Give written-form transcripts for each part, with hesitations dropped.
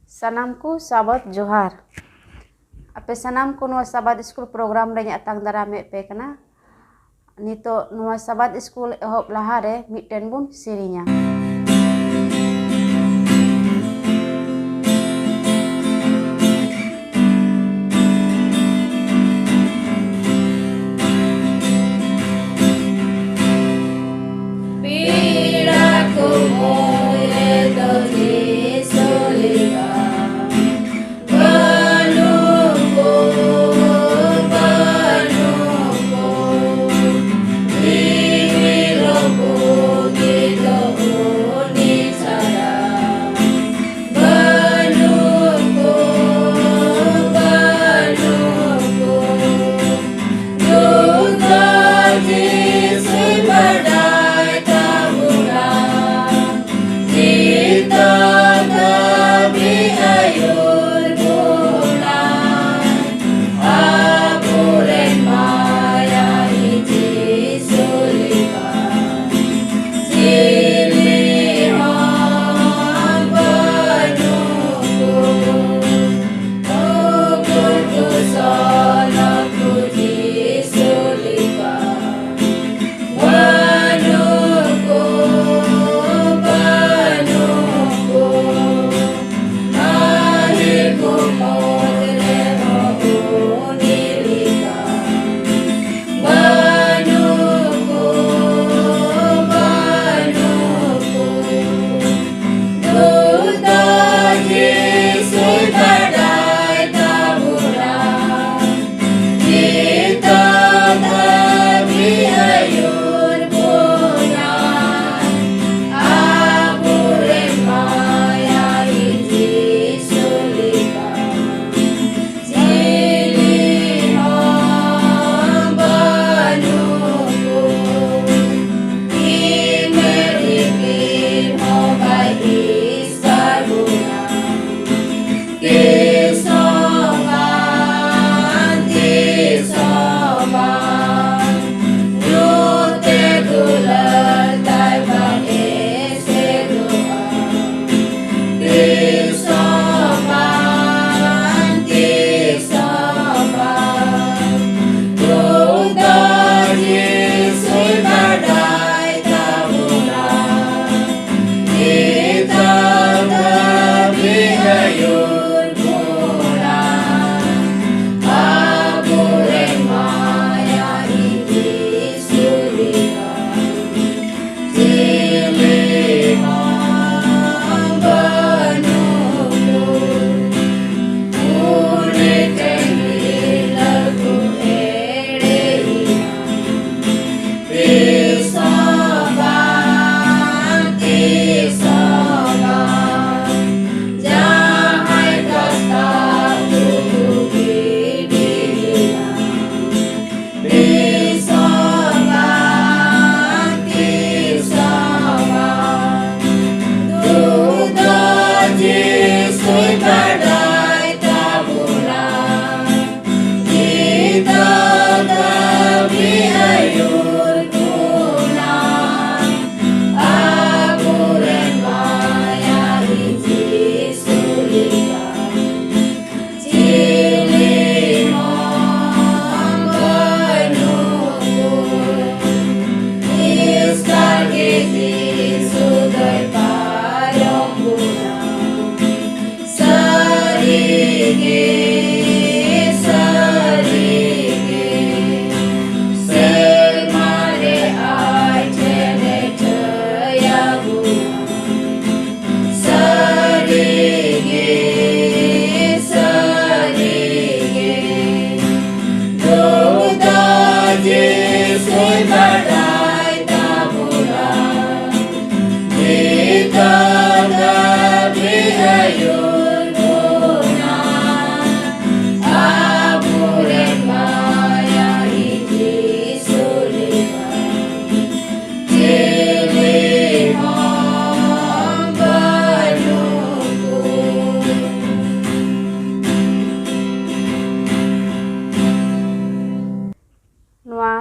Sanam ku sahabat Johar. Ape sanam ku nuwa sahabat school program re atang darame pe kana. Nito nuwa sahabat school ehop lahare miten bun sirinya.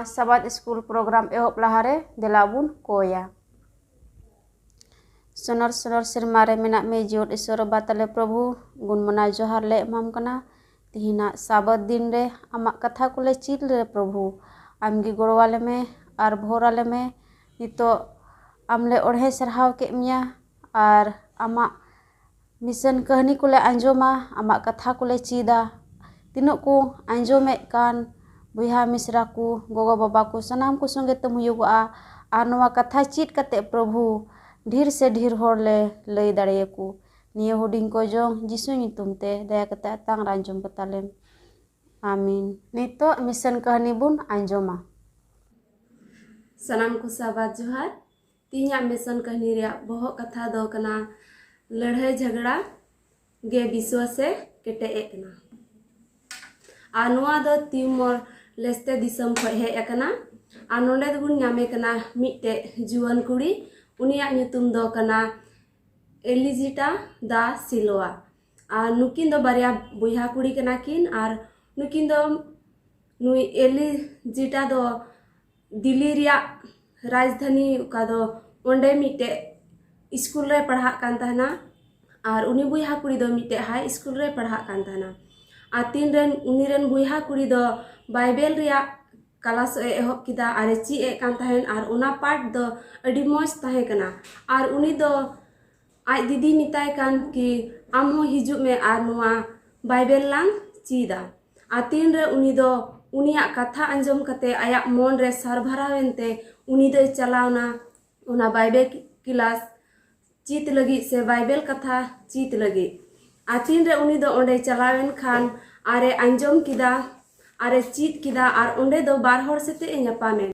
Sahabat school program ehop lahare delabun koya. सोनर सोनर सिरमा रे मेना मे जियोट ईश्वर बा ताले प्रभु गुण मना जोहार ले एमाम कना तिहिना साबत दिन रे आमाक कथा को ले चीत रे प्रभु आमगी गोड़वाले में आर भोराले में नितो आमले ओढ़े सरहाव के मिया आर आमाक मिशन कहनी को ले आंजोमा आमाक कथा को ले चीदा तीनों को आंजोमे कान बुहा मिश्रा को गोगो बाबा को सनाम को संगे तुम हुयुगा आर नवा कथा चीत कते प्रभु ढेर से ढेर होर ले लई दाड़ेयको निये हुडिंग को जो जिसु ᱧᱩᱛᱩᱢ ते दया कते तांग आंजोम कतालेम आमीन। नितो मिशन कहनी बुन आंजोमा सनाम को साबाद जोहार तीना मिशन कहनी रे बहो कथा दो कना लड़ाई झगड़ा गे विश्व से केटे एकना आ नोआ दो तिमोर लेस्ते दिसम ख हे एकना आ नोंडे दुन नामे कना मिटे जुवान कुड़ी उनिया ᱧᱩᱛᱩᱢ दो कना एलिजिटा दा सिलोआ आ नुकिन दो बारिया बुहा कुड़ी कना किन आर नुकिन दो नुई एलिजिटा दो दिल्ली रिया राजधानी का दो ओंडे मिटे स्कूल रे पढ़ा कान तहना आर उनी बुहा कुड़ी दो मिटे हाई स्कूल रे पढ़ा कान तहना आ तीन रेन उनी रेन बुहा कुड़ी दो बाइबल रिया क्लास एहब किदा आर ची ए कान तहन आर उना पार्ट दो अडी मौज तहे कना आर उनी दो आज दीदी मिताय कान कि आम हो हिजु में आर नुआ बाइबल लांग चीदा आ तीन रे उनी दो उनिया कथा अंजम कते आया मन रे सरभरावेनते उनी दो चलावना उना बाइबल क्लास चीत लगी से बाइबल कथा चीत लगी आ तीन रे उनी दो ओंडे चलावेन खान आरे अंजम किदा आरे चीत किदा आर ओंडे दो बार हर सेते ᱧᱟᱯᱟᱢᱮ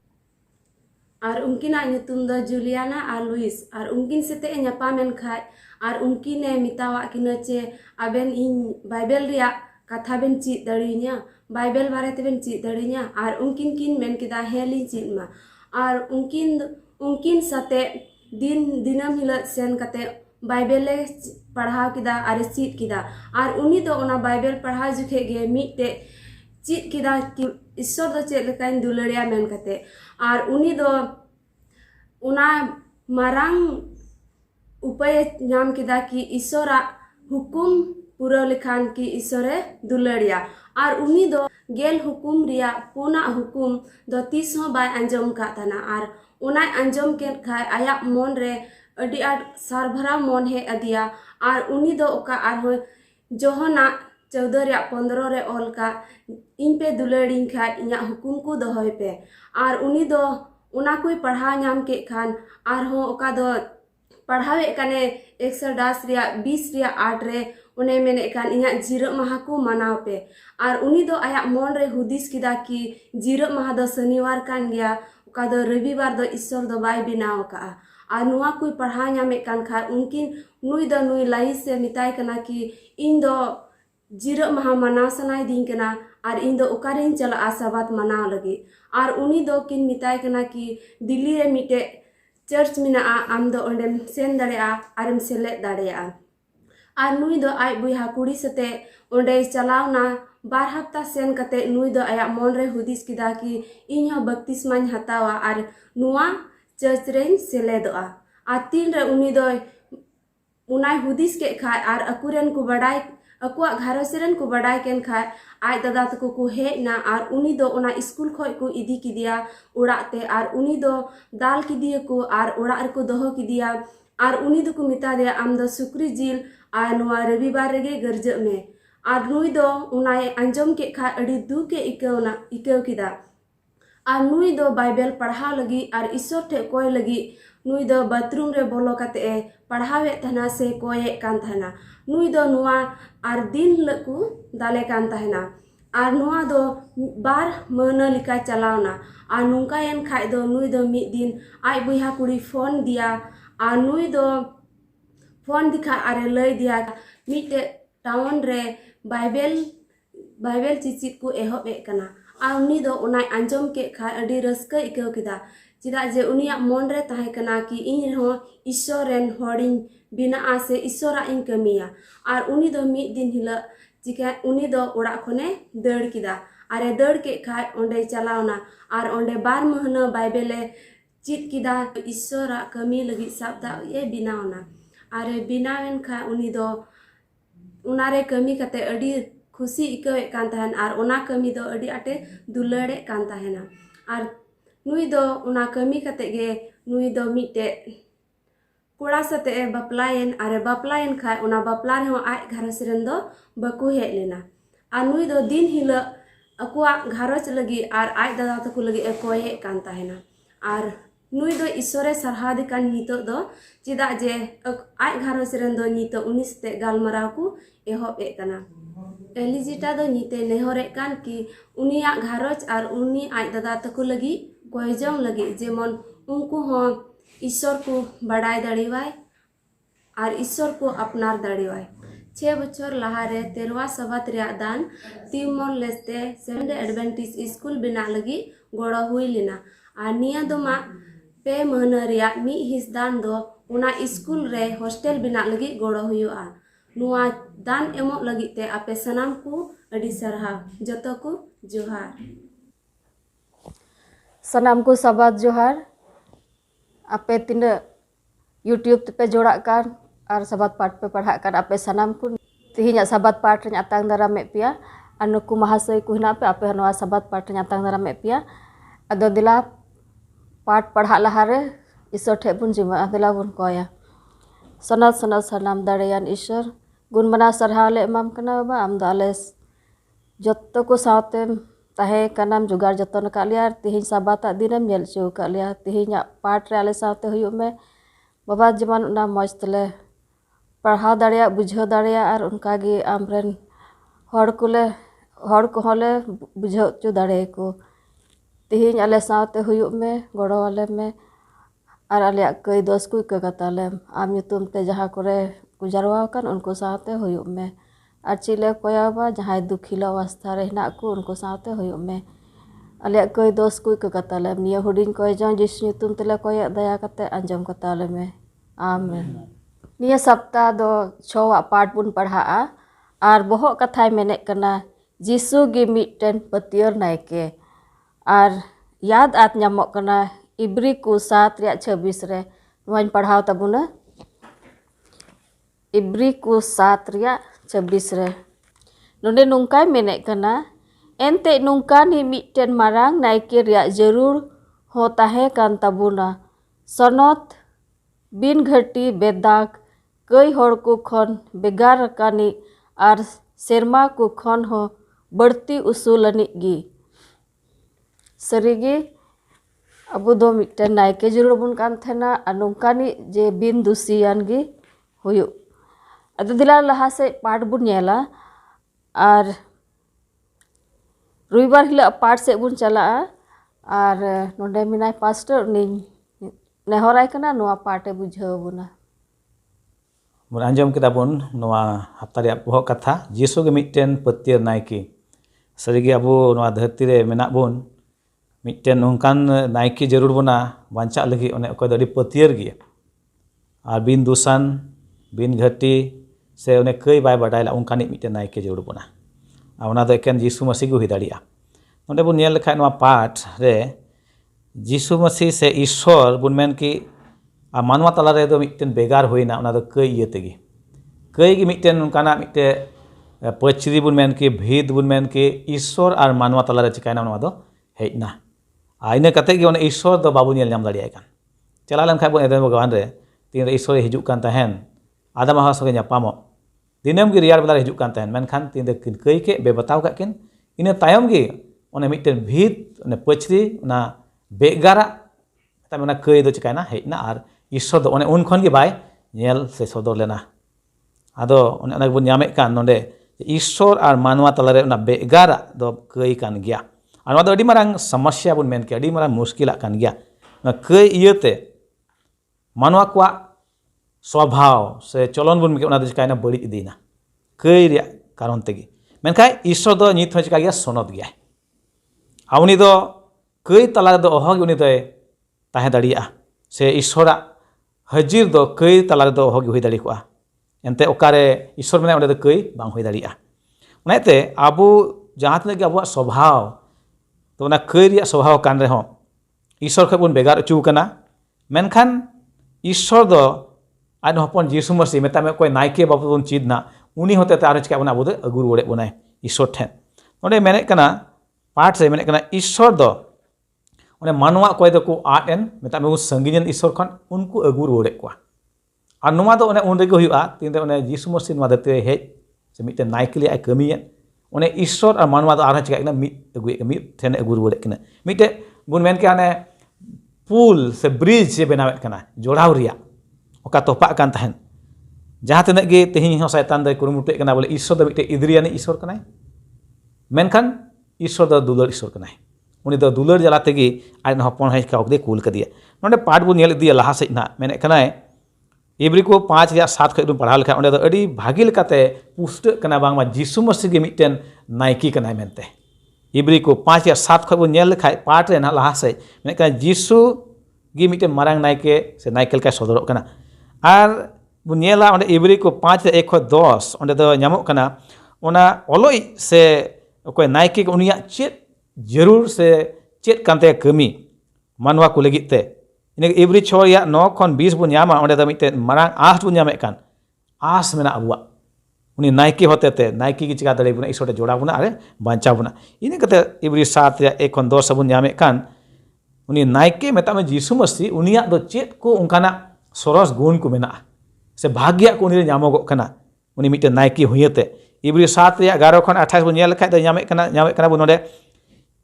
आर उनकिना ᱧᱩᱛᱩᱢ दो जुलियाना आर लुइस आर उनकिन सेते ᱧᱟᱯᱟᱢᱮन खाय आर उनकिने मितावा किना चे आबेन इन बाइबल रिया कथा बेन चीत दड़िया बाइबल बारे तेबेन चीत दड़िया आर उनकिन किन मेन किदा हेली चीत मा आर उनकिन साथे दिन दिनम हिल सेन कते बाइबल पढ़ाव किदा आर चीत किदा आर उनी दो ओना बाइबल पढ़ाव जुखे गे मिटे चीत किदा कि ईश्वर दो चेद लेकाइन दुलड़िया मेन कते आर उनी दो उना मारांग उपाय नाम किदा कि ईश्वरा हुकुम पूरा लिखान की ईश्वरे दुलड़िया आर उनी दो गेल हुकुम रिया पुना हुकुम दो तीस हो बाय अंजम का तना आर उना अंजम के खाय आया मन रे अडी आर सरभरा मन हे अदिया आर उनी दो ओका आर हो जोहना 14 रे 15 रे ऑल का इन पे दुलड़िन खाय इया हुकुम को दोहय पे आर उनी दो उना कोई पढ़ा नाम के खान आर हो ओका दो पढ़ावे कने 110 रिया 20 रिया 8 रे उन्हें मेने कान इया जीरो माह को मनाव पे आर उनी दो आया मन रे हुदिस किदा कि जीरो माह दो शनिवार कान गया ओका दो रविवार दो ईश्वर दो बाय बिनाव का आर नुआ कोई पढ़ा नामे कान खा उनकिन नुई लाई से मिताय कना कि इन दो जीरो माह मनाव सनाय दिन कना आर इन दो ओकारिन चला आसाबात मनाव लगे आर उनी दो किन मिताय कना कि दिल्ली रे मिटे चर्च मिना आम दो ओंडेम सेन दाड़ेया आरम सेले दाड़ेया आर नुई दो आय बुहा कुड़ी सते ओंडे चलावना बार हफ्ता सेन कते नुई दो आया मन रे हुदिस किदा कि इन हो बपतिस्माñ हतावा आर नुआ चर्च रेन सेलेदोआ आ तीन रे उनी दो उनाय हुदिस के खाय आर अकुरेन को बड़ाय अकुआ घारोसेरन को बड़ाय केन खाय आय दादा तको को हेना आर उनी दो ओना स्कूल खोय को इदी किदिया उड़ाते आर उनी दो दाल किदिया को आर उड़ा को दोहो किदिया आर उनी दो को मिता दे आम दो सुक्री जिल आर नुआ रविवार रेगे गर्ज में आर नुई दो उनाय अंजम के खाय अड़ी दु के इकव किदा आर नुई दो बाइबल पढ़ा लगी आर ईश्वर ठे कोय लगी नुई दो बाथरूम रे बोलो कते पढ़ावे तहना से कोये कान तहना नुई दो नुआ आर दिन लकु दाले कान तहना आर नुआ दो बार महीना लिका चलावना आर नुका एन खाय दो नुई दो मिद दिन आय बुहा कुड़ी फोन दिया आर नुई दो फोन दिखा आरे लय दिया मिटे टाउन रे बाइबल चिचित को एहब ए कना आर उनी दो उनाय अंजम के खाय अडी रस्का इकव किदा चिदा जे उनिया मन रे ताहे कना कि इन हो ईश्वर रेन होडिन बिना आसे ईश्वरा इन कमिया आर उनी दो मिद दिन हिला चिका उनी दो उड़ा खने दड़ किदा आरे दड़ के खाय ओंडे चलावना आर ओंडे बार महीना बाइबले चीज किदा ईश्वर कमी लगी सबदा ये बनावना और बनावेन खा उनी दो उनारे कमी कते अडी खुशी इकावे कान तहन और उना कमी दो अडी आटे दुलड़े कान तहना और नुई दो उना कमी कते गे नुई दो मिटे कोड़ा सते बापलायन और बापलायन खा उना बापला रे आज घरस रेन दो बकु हेज लेना और नुई दो दिन हिल अकुआ घरच लगी और आज दादा तको लगी कोये कान तहना और नुई दो ईश्वरे सरहादे कान नितो दो चिदा जे आज घरस रेन दो नितो उनी सते गालमराव को एहब ए काना एलिजिटा दो नीते नेहरे कान कि उनिया घरच और उनी आज दादा तको लगी कोयजों लगी जेमन उनको हो ईश्वर को बड़ाई दड़ीवाय और ईश्वर को अपनार दड़ीवाय 6 बछर लहारे 13वां सबात रिया दान Timor Leste seventh Adventist school बना लगी गोड़ा हुई लेना और निया दो मा पे महीना रिया मी हिस दान दो उना स्कूल रे हॉस्टल बना लगी गोड़ा हुआ नुआ दान एमो लगी ते आपे सनाम को अडी सरहा जतो को जोहार सनाम को साबाद जोहार आपे तीन यूट्यूब पे जोड़ा कान और साबाद पाठ पे पढ़ा कान आपे सनाम को तिहिना साबाद पाठ रे आतांग दाराम में पिया और नुकु महाशय को हिना पे आपे नवा साबाद पाठ रे आतांग दाराम में पिया अदो दिला पाठ पढ़ा लहारे ईश्वर ठे बुन जिमा दिला बुन कोया सनल सनल सनाम दाड़ेयान ईश्वर गुण मना सरहा ले एमाम कना बा आम दा आले जत्तो को साथे ताहे कनाम जुगार जतन का लिया तिहिन साबाता दिनम नेल चो का लिया तिहिना पाठ रे आले साथे हुयु में बाबा जमान उना मौज तले पढ़ा दाड़िया बुझाव दाड़िया और उनका गे आमरेन हर को होले बुझाव चो दाड़े को तिहिन आले साथे हुयु में गड़ो वाले में और आले कई दोस्त को कगताले आम युतुम ते जहाँ करे गुजारवा कान उनको साथे हुयु में और चिले कोयाबा जहाँ दुखिला अवस्था रे हिना को उनको साथे हुयु में आले कई दोस्त को कगताले निया हुडिन कोय जो जिस युतुम तेले कोय दया कते अंजम कताले में आमेन निया सप्ताह दो 6 पाठ बुन पढ़ा और बहुत कथाय मेने कना जीसु गे मिटन पतियर नायके और याद आत नामो कना इब्री को 7 रे 26 रे नोन पढ़ाव तबुना इब्री को 7 रे 26 रे नोंडे नुंकाय मेने कना एनते नुंका नि मिटन मारांग नायके रे जरूर हो ताहे कान तबुना सनत बिन घटी बेदाग कई हर को खन बेगार कानी और सेरमा को खन हो बढ़ती उसूलनी गी सरीगी अबु दो मिटन नायके जरूर बुन कान थेना अनुकानी जे बिन दुसियान गी हुयु अदो दिला लहा से पाठ बुन नेला और रविवार हिला पाठ से बुन चला और नोंडे मिनाय पास्टर नि नेहराय कना नोआ पाठे बुझाव बुना बन आंजम केदा बन नोआ हप्ता रे बहुत कथा जीसु गे मिटन पतियर नायके सरीगे अबो नोआ धरती रे मेना बन मिटन नोंकान नायके जरूर बना बांचा लगी ओने अकोय दो अडी पतियर गे और बिन दुसान बिन घटी से उन्हें कई बाय बाडायला उनकानी मिटन नायके जरूर बना और दो एकेन जीसु मसीह को हुई दाड़िया नोंडे बन नेल लेखाय नोआ पाठ रे जीसु मसीह से ईश्वर बुन मेन की मानवा तला रे दो मिटन बेगार होइना ओना दो कई इये तेगी कई गी मिटन उनकाना मिटे पचरी बुन मेन की भीद बुन मेन की ईश्वर और मानवा तला रे चिकायना ओना दो हेजना इना कते गी ओने ईश्वर दो बाबू नेल नाम दाड़ियाय कान चला लेन खाय बन एदन भगवान रे तीन रे ईश्वर हिजुक कान तहन आदम हवा सगे ᱧᱟᱯᱟᱢᱚᱜ दिनम गी रियार बेला हिजुक कान तहन मेनखान तीन दे किन कई के बेबताव काकिन इना तायम गी ओने मिटन भीद ओने पचरी ओना बेगारा तमे ओना कई दो चिकायना हेजना और ईश्वर दो ओने उन खन गे बाय नेल से सदर लेना आदो ओने ओना बन ᱧᱟᱢᱮ कान नोंडे ईश्वर और मानवा तला रे ओना बेगारा दो कई कान गिया और नोआ दो अडी मारांग समस्या बुन मेन के अडी मारांग मुश्किला कान गिया ओना कई इयते मानवा को स्वभाव से चलन बुन के ओना दो चिकायना बड़ी इदीना कई रे कारण तेगी मेनखाय ईश्वर दो नित हो चिका गिया सनद गिया आउनी दो कई तला दो अहग उनी दो ताहे दाड़िया से ईश्वरा हाजिर दो कई तला दो अहग हुई दाड़ी कोआ एनते ओकारे ईश्वर मेना ओंडे दो कई बांग हुई दाड़िया ओनाते आबो जहाँ तक कि आबो स्वभाव तो ओना कई रिया स्वभाव कान रे हो ईश्वर खन बन बेगार अचू कना मेनखान ईश्वर दो आज हपन जीसु मसीह मेता में कोई नायके बाबू बन चीदना उनी होते ते आरो चिका बना अबो दो अगु रुवाड़े बनाय ईश्वर ठेन नोडे मेने कना पाठ से मेने कना ईश्वर दो ओने मानवा कोई दो को आट एन मेता में संगीन ईश्वर खन उनको अगु रुवाड़े कोआ और नुमा दो ओने उन रेगे हुआ तीन ओने जीसु मसीह नुमा दते हेज से मिटे नायके लिया कमियन ओने ईश्वर और मानवा दो आरो चिका कना मिट अगु मिट ठेन अगु रुवाड़े कना मिटे बुन मेन के आने पुल से ब्रिज से बनावे कना जोड़ाव रिया ओका तोपा कान तहन जहाँ तक गे तेहिं हो शैतान दो कुरुमुटे कना बोले ईश्वर दो मिटे इद्रियानी ईश्वर कनाय मेनखान ईश्वर दो दुलर ईश्वर कनाय उनी दो दुलर जला तेगी आज हपन हेज का ओकदे कुल कदिया नोडे पाठ बु नेल दिया लहा से ना मेने कनाय इब्री को 5 या 7 खै पढ़ा लेखा ओंडे दो अडी भागी लेकाते पुष्ट कना बांगमा जीसु मसीह गे मिटेन नायकी कनाय मेनते इब्री को 5 या 7 खै बु नेल लेखाय पाठ रे ना लहा से मेने कना जीसु गे मिटेन मारांग नायके से नायकेल का सदरक कना आर बु नेला ओंडे इब्री को 5 या 1 खै 10 ओंडे दो ᱧᱟᱢᱚᱜ कना ओना ओलोई से ओकोय नायके उनिया चेत जरूर से चेत कांते कमी मानवा को लगित ते इने इब्री 6 या 9 खन 20 बु ᱧामा ओंडे दो मिटे मारांग आस बु ᱧामे कान आस मेना अबुआ उनी नायके होते ते नायके की चिका दड़े बुना ईश्वर जोड़ा बुना अरे बांचा बुना इने कते इब्री 7 या 1 खन 10 बु ᱧामे कान उनी नायके मेता में जीसु मसीह उनिया दो चेत को उनकाना सरस गुण को मेना से भाग्य को उनी ᱧामोगो कना उनी मिटे नायके हुयते इब्री 7 या 11 खन 28 बु नेल खाय दो ᱧामे कना बु नोडे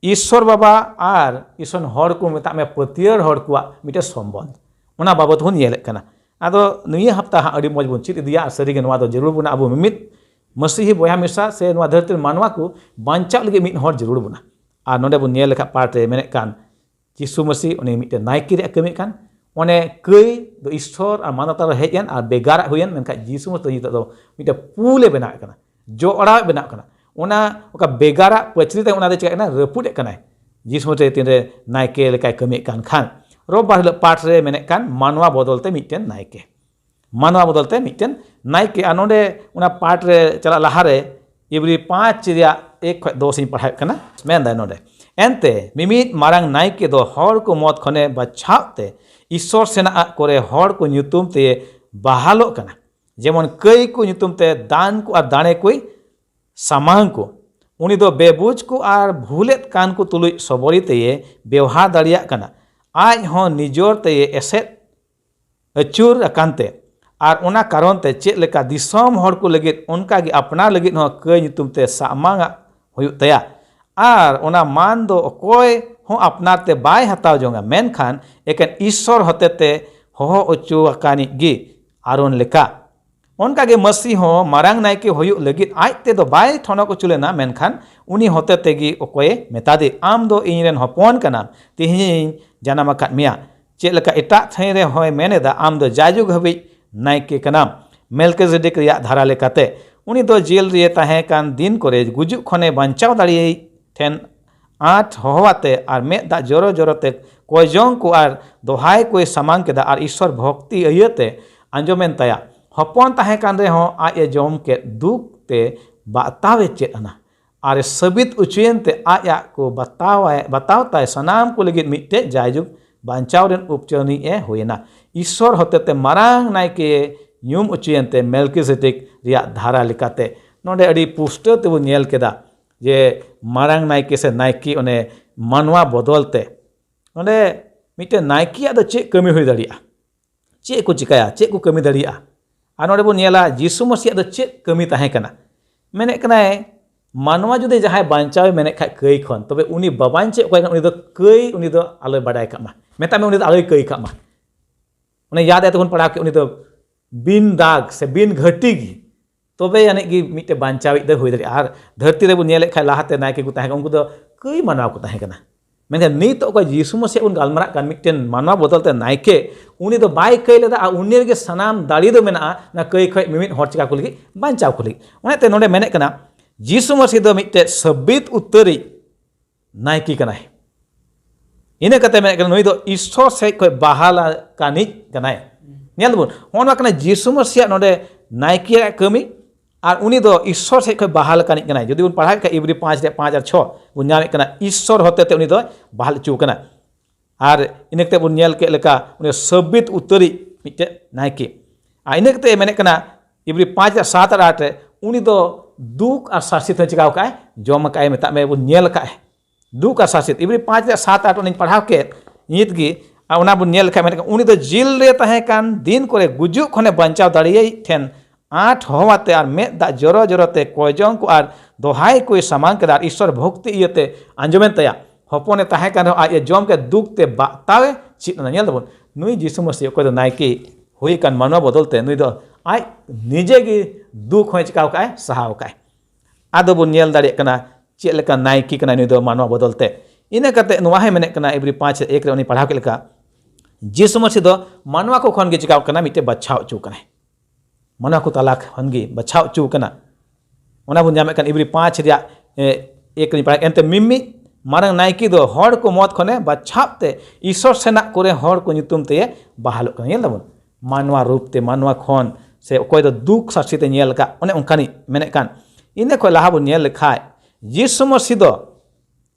ईश्वर बाबा और ईश्वर हर को मेता में पतियर हर को मिटे सम्बन्ध ओना बाबत हुन नेल कना आदो निया हफ्ता हा अडी मज बुन चित दिया सरीगे नवा दो जरूर बुना अबो मिमित मसीही बोया मिसा से नवा धरती मानवा को बांचा लगे मिट हर जरूर बुना आ नोडे बु नेल लेखा पाठ रे मेने कान जीसु मसीह उनी मिटे नायके रे कमी कान ओने कई दो ईश्वर और मानवता हेजन और बेगार हुयन मेनका जीसु मसीह दो मिटे पुले बना कना जोड़ा बना कना ओना ओका बेगारा पचरी ते ओना दे चिका कना रपुडे कना जीसु मसीह तीन रे नायके लेका कमी कान खान रोबार हिल पाठ रे मेने कान मानवा बदलते मिटेन नायके मानवा बदलते मिटेन नायके आनोडे ओना पाठ रे चला लहारे इब्री 5 या 1 खै 2 सिन पढ़ाय कना मेन दा नोडे एनते मिमित मारांग नायके दो हर को मौत खने बचावते ईश्वर सेना करे हर को ᱧᱩᱛᱩᱢ ते बहालो कना जेमन कई को ᱧᱩᱛᱩᱢ ते दान को और दाणे कोई सामांग को उनी दो बेबुज को और भूलेत कान को तुलुई सबरी ते व्यवहार दाड़िया कना आज हो निजोर ते एसेट अचूर अकानते और ओना कारण ते चेत लेका दिसोम हर को लगित उनका गे अपना लगित हो कई ᱧᱩᱛᱩᱢ ते सामांग हुयु तया और ओना मान दो कोई हो अपनार ते बाय हताव जोंगा मेनखान एकेन ईश्वर होते ते हो अचू अकानी गे आरोन लेका उनका गे मसीह हो मारांग नायके होयु लगित आज ते दो बाय ठनक चुलेना मेनखान उनी होते ते गे ओकोय मेतादे आम दो इनरेन हपन कना तिहिन जानाम अकाद मिया चेत लेका एटा थै रे होय मेनेदा आम दो जाजुग हबि नायके कना मेलकिजेदेक रिया धारा लेकाते उनी दो जेल रे ताहे कान दिन करे गुजुक खने बांचाव दाड़िये ठेन 8 होवाते और मेद दा जोरो जोरोते कोई जों को और दोहाय कोई सामान के दा और ईश्वर भक्ति अयते अंजोमेन तया हपन ताहे कान रे हो आज जोम के दुख ते बतावे चेतना और सबित उचयन ते आया को बतावता सनाम को लगित मिटे जायजुग बांचाव रेन उपचरनी ए होयना ईश्वर होते ते मारांग नायके ᱧᱩᱢ उचयन ते मेलकिजेदेक रिया धारा लेकाते नोडे अडी पुष्ट ते बु नेल केदा जे मारांग नायके से नायकी ओने मानवा बदलते ओंडे मिटे नायकी आदो चे कमी हुई दाड़िया चे को चिकाया चे को कमी दाड़िया आ नोडे बो नेला जीसु मसीह आदो चे कमी ताहे कना मेने कनाय मानवा जुदे जहाय बांचावे मेने खा कई खन तबे उनी बाबांचे कोय उनी दो कई उनी दो आलोय बाडाय कामा मेता में उनी दो आलोय कई कामा उनी याद है तखन पढ़ा के उनी दो बिन दाग से बिन घटी गी तबे यानी कि मिटे बांचावी दे हुई दाड़िया आर धरती रे बो नेले खा लाहाते नायके को ताहे उनको दो कई मानवा को ताहे कना मेने नीत को जीसु मसीह उन गालमरा कान मिटेन मानवा बदलते नायके उनी दो बाय कई लेदा आ उनी रे सनाम दाड़ी दो मेना ना कई खय मिमित हर चिका को लगी बांचाव को लगी ओनेते नोडे मेने कना जीसु मसीह दो मिटे सबित उत्तरी नायकी कनाय इने कते मेने कना नुई दो ईश्वर से कोई बहाला कानी कनाय नेल बुन होना कना जीसु मसीह नोडे नायकी कमी और उनी दो ईश्वर से कोई बहाल कानी कनाय जदि उन पढ़ाई का इब्री 5 रे 5 और 6 बुन ᱧᱟᱢᱮ कना ईश्वर होते ते उनी दो बहाल चू कना और इनकते बन नेल के लेका उन्हें सबित उतरी मिट्टे नायके आ इनकते मेने कना इब्री 5 7 8 रे उनी दो दुख और शासित चिकाव का जम का मेता में बन नेल का दुख और शासित इब्री 5 7 8 उन्हें पढ़ाव के नित गी आ बन नेल का मेने उनी दो जिल रे तहे कान दिन करे गुजु खने बंचाव दाड़िये ठेन 8 होवाते और मेद दा जरो जरोते कोयजों को और दोहाई कोई सामान के ईश्वर भक्ति इयते आंजमेन तया हपने तहे कान आज जम के दुख ते बातावे चित ना नेल दबन नुई जीसु मसीह को नायकी हुई कान मानवा बदलते नुई दो आज निजे गी दुख होय चिकाव का सहाव का आदो बन नेल दाड़े कना चेक लेका नायकी कना नुई दो मानवा बदलते इना कते नुवा है मेने कना इब्री 5 1 रे उनी पढ़ाव के लेका जीसु मसीह दो मानवा को खन गे चिकाव कना मिटे बचाव चू कना मानवा को तलाक खन गे बचाव चू कना ओना बुन जामे कन इब्री 5 रिया 1 रे पढ़ा एंते मिम्मी मारंग नायकी दो हर को मौत खने बचावते ईश्वर सेना करे हर को नितुम ते बहाल कना नेल दबन मानवा रूप ते मानवा खन से कोई दो दुख शासित नेल का ओने उनकानी मेने कान इने को लाहा बुन नेल लेखाय जीसु मसीह दो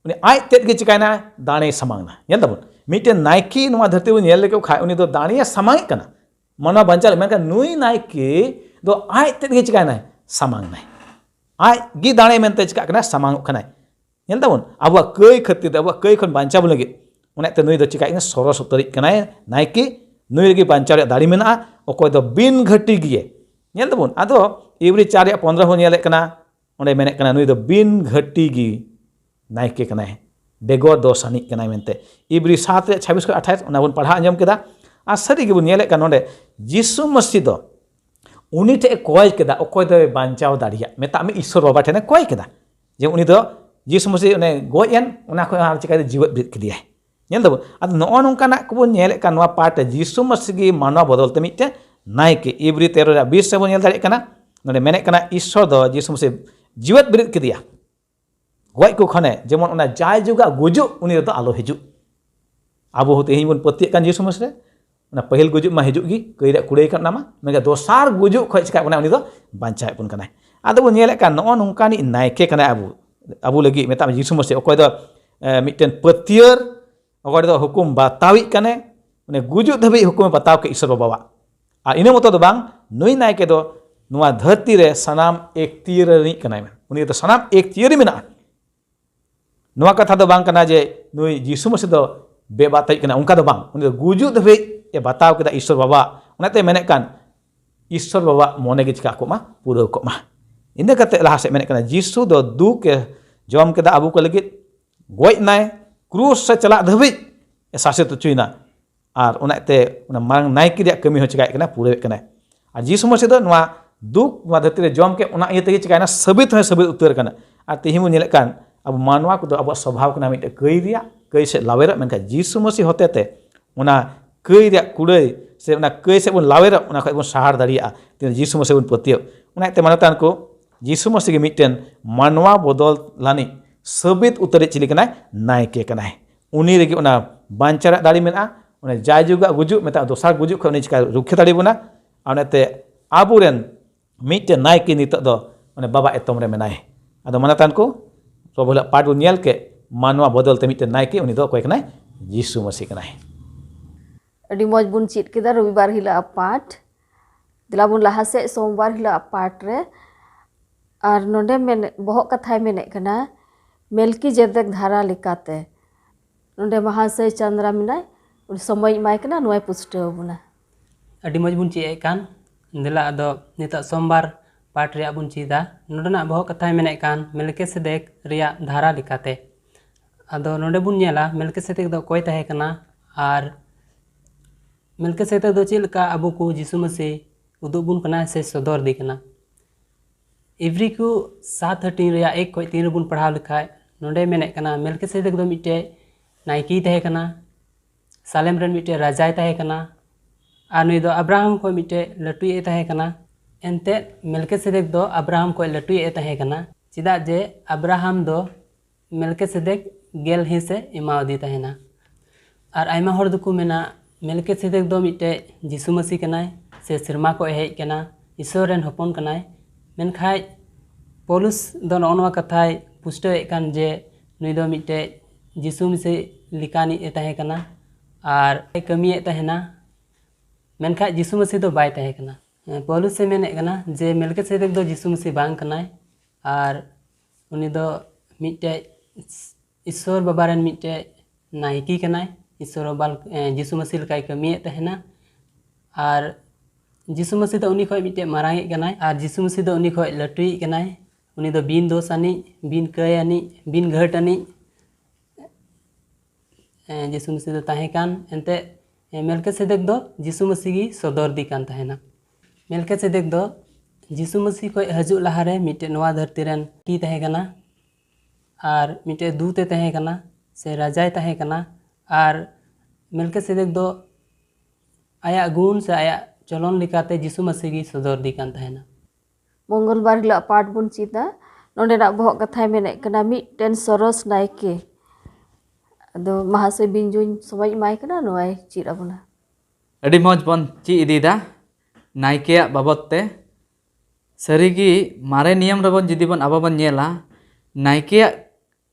उनी आज तेज के चिकायना दाणे समांगना नेल दबन मिटे नायकी नुआ धरती बुन नेल लेके खाय उनी दो दाणे समांग कना मानवा बंचाल मेनका नुई नायकी दो आज तेज के चिकायना समांगना आज गी दाणे मेनते चिका कना समांग कना नेल दबन अब कई खतिर अब कई खन बंचाव लगे उनाते नुई दो चिका सरस उतरी कना नायकी नुई लगी बंचाव दाड़ी मेना अकोय दो बिन घटी गिए नेल दबन आदो इब्री 4 15 हो नेले कना ओंडे मेने कना नुई दो बिन घटी गी नायके कना बेगोर दो सानी कना मेनते इब्री 7 26 को 28 ओना बन पढ़ा अंजम केदा आ सरी गे बन नेले कना ओंडे जीसु मसीह दो उनी ठे कोय केदा अकोय दो बंचाव दाड़िया मेता में ईश्वर बाबा ठेने कोय केदा जे उनी दो जीसु मसीह ने गोयन ओना को हार चिका जीवत बित केदिया नेल दबो आद नो नोंकाना को नेल का नवा पार्ट जीसु मसीह गी मानव बदलते मिटे नायके इब्री 13 20 से बन नेल दाड़े कना नोडे मेने कना ईश्वर दो जीसु मसीह जीवत बित केदिया गोय को खने जेमन ओना जाय जुगा गुजु उनी दो आलो हिजु आबो होते ही बन पत्ति कान जीसु मसीह ओना पहिल गुजु मा हिजु गी कई रे कुड़े कना मा मेगा दोसार गुजु खय चिका बना उनी दो बांचाय पुन कना आदो बन नेल का नो नोंकानी नायके कना अबु लगी मेता जीसु मसीह अकोय दो मिटेन पत्तियर अकोय दो हुकुम बातावी कने उनी गुजु धबी हुकुम बताव के ईश्वर बाबा आ इने मतो दो बांग नुई नायके दो नुआ धरती रे सनाम एक तीर रि कनाय उनी दो सनाम एक तीर मेना नुआ कथा दो बांग कना जे नुई जीसु मसीह दो बेबाताई कना उनका दो बांग उनी दो गुजु धबी ए बताव केदा ईश्वर बाबा उनाते मेने कान ईश्वर बाबा मोने गे चिका को मा पूरा को मा इने कते लहा से मेने कना जीसु दो दुख के जम केदा अबु को लगित गोय नाय क्रूस से चला धबी ए शासित चुइना और उनाते उना मांग नायकी रे कमी हो चिकाय कना पूरे कना और जीसु मसीह दो नुआ दुख नुआ धरती रे जम के उना इते चिकायना सबित हो सबित उतर कना और तेहिमु नेले कान अब मानवा को दो अब स्वभाव कना मिटे कई रिया कई से लावेरा मेनका जीसु मसीह होतेते उना कई रिया कुड़ै से उना कई से बन लावेरा उना खय बन सहार दाड़िया ते जीसु मसीह बन पतियो उनाते मानतान को जीसु मसीह के मिटेन मानवा बदल लानी सबित उतरे चिली कना नायके कना उनी रेगे उना बांचारा दाड़ी मेना उना जायजुगा गुजु मेता दोसार गुजु ख उनी चिका रुखे दाड़ी बुना उनाते आबुरेन मिटे नायके नित दो उने बाबा एतम रे मेनाय आदो मानतान को सबला पाठ नेल के मानवा बदलते मिटे नायके उनी दो कोय कना जीसु मसीह कना अडी मौज बुन चीट केदा रविवार हिला पाठ दिला बुन लहा से सोमवार हिला पाठ रे और नोडे मेने बहुत कथा मेने कना मेलकी जेदेक धारा लेकाते नोडे महाशय चंद्रा मिनाय उन समय माय कना नोय पुष्टव बुना अडी मौज बुन ची कान दिला अदो निता सोमवार पाठ रे बुन चीदा नोडना बहुत कथा मेने कान मेलकिसेदेक रिया धारा लेकाते अदो नोडे बुन नेला मेलकिसेदेक दो कोय तहे कना और मेलकिसेदेक दो चिलका अबु को जीसु मसीह उदुग बुन कना से सदर दी कना इब्री को 7:13 रे 1 खोय 3 बुन पढ़ाव लिखाय नोडे मेने कना मेलकिसेदेक दो मिटे नायकी तहे कना सालेम रन मिटे राजाय तहे कना और नुई दो अब्राहम को मिटे लटुए तहे कना एनते मेलकिसेदेक दो अब्राहम को लटुए तहे कना चिदा जे अब्राहम दो मेलकिसेदेक गेल ही से इमावदी तहेना और आयमा हर दुकु मेना मेलकिसेदेक दो मिटे जीसु मसीह कनाय से सिरमा को हेज कना ईश्वर रन हपन कनाय मेनखाय पौलुस दो नवा कथाय पुष्टवे कान जे नुई दो मिटे जीसु मसीह लिकानी तहे कना ᱟᱨ ᱠᱟᱹᱢᱤᱭᱮᱫ ᱛᱟᱦᱮᱱᱟ, ᱢᱮᱱᱠᱷᱟᱡ ᱡᱤᱥᱩ ᱢᱟᱹᱥᱤ ᱫᱚ ᱵᱟᱭ ᱛᱟᱦᱮᱸ ᱠᱟᱱᱟ। ᱯᱚᱞᱩᱥᱮ ᱢᱮᱱᱮᱫ ᱠᱟᱱᱟ ᱡᱮ ᱢᱮᱞᱠᱤᱥᱮᱫᱮᱠ ᱫᱚ ᱡᱤᱥᱩ ᱢᱟᱹᱥᱤ ᱵᱟᱝ ᱠᱟᱱᱟᱭ, ᱟर उनी दो मिट्टे ईश्वर बाबा रेन मिट्टे नायकी कनाय, ईश्वर बाबा जीसु मसीह लकाय कमिये तहना, और जीसु मसीह दो उनी खोय मिट्टे मारांगे कनाय, और जीसु मसीह दो उनी खोय लटुई कनाय, उनी दो बिन दोष आनी, बिन कय आनी, बिन घट आनी जीसु मसीह दो ताहे कान, एंते मेलकिसेदेक दो जीसु मसीह की सदर दी कान तहना। मेलकिसेदेक दो जीसु मसीह को हजू लहारे मिट्टे नवा धरती रेन की तहे कना, और मिट्टे दूते तहे कना से राजाय तहे कना, और मेलकिसेदेक दो आया गुण से आया चलन लिकाते जीसु मसीह की सदर दी कान तहेना। मंगलबार हिला पाठ बुन चीदा नोंडेना बहक कथा मेने कना मिट्टेन सरस नायके अदो महाशय बिंजुन समझ माय कना नोय चीद अबना अड़ी मौज बन ची इदीदा नायके बाबत ते सरीगी मारे नियम रबन जुदी बन आबा बन नेला नायके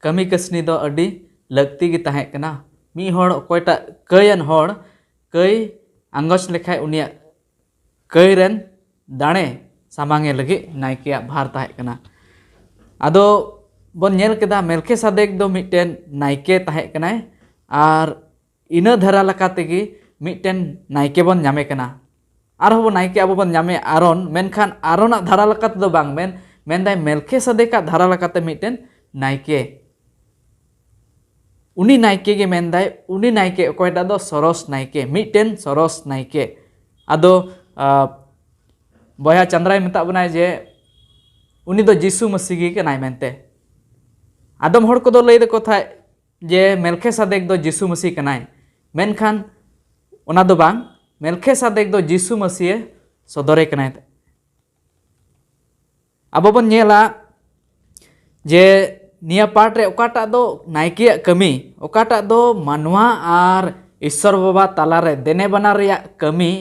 कमी कसनी दो अड़ी लगती गी ताहे कना। मी होड़ कोयटा कयन होड़ कई आंगोस लेखाय उनिया कई रेन दाणे सामांगे लगी नायके भार ताहे कना। आदो बन नेल केदा मेलकिसेदेक दो मिट्टेन नायके ताहे कनाय, आर इना धरा लका तेगी मिट्टेन नायके बन ᱧᱟᱢᱮ कना। आरो नायके अब बन ᱧᱟᱢᱮ आरोन, मेनखान आरोना धारा लकाते दो बांग मेनदाय मेलकिसेदेका धारा लकाते मिट्टेन नायके उनी नायके गे मेनदाय उनी नायके अकोयटा दो सरस नायके मिट्टेन सरस नायके। आदो बया चंद्राय मेता बनाय जे उनी दो जीसु मसीह गे कनाय मेनते। आदम होड़ को दो लई दको थाय जे मेलकिसेदेक दो जीसु मसीह कनाय, मेनखान ओना दो बांग मेलकिसेदेक दो जीसु मसीह सदरे कनाय। अब बन नेला जे निया पाठ रे ओकाटा दो नायके कमी, ओकाटा दो मानवा आर ईश्वर बाबा तालारे देने बना रिया कमी,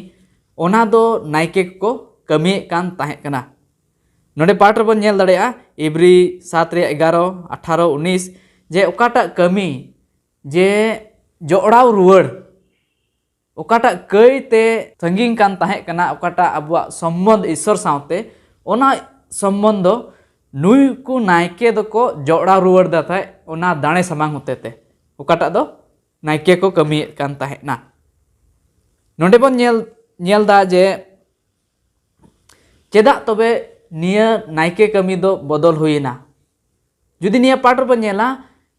ओना दो नायके को कमी कान ताहे कना। नोडे पाठ रे बन नेल दड़ेया इब्री 7 रे 11 18 19 जे ओकाटा कमी जे जोड़ाव रुवड़ ओकाटा कई ते संगिंग कान ताहे कना, ओकाटा अबुआ संबंध ईश्वर सावते ओना संबंध नुई को नायके दो को जोड़ा रुवड़ दा थाय ओना दाणे समांग होते ते ओकाटा दो नायके को कमी कान ताहे ना। नोडे बन नेल दा जे चेदा तबे निया नायके कमी दो बदल हुईना। जुदी निया पाठ बन नेला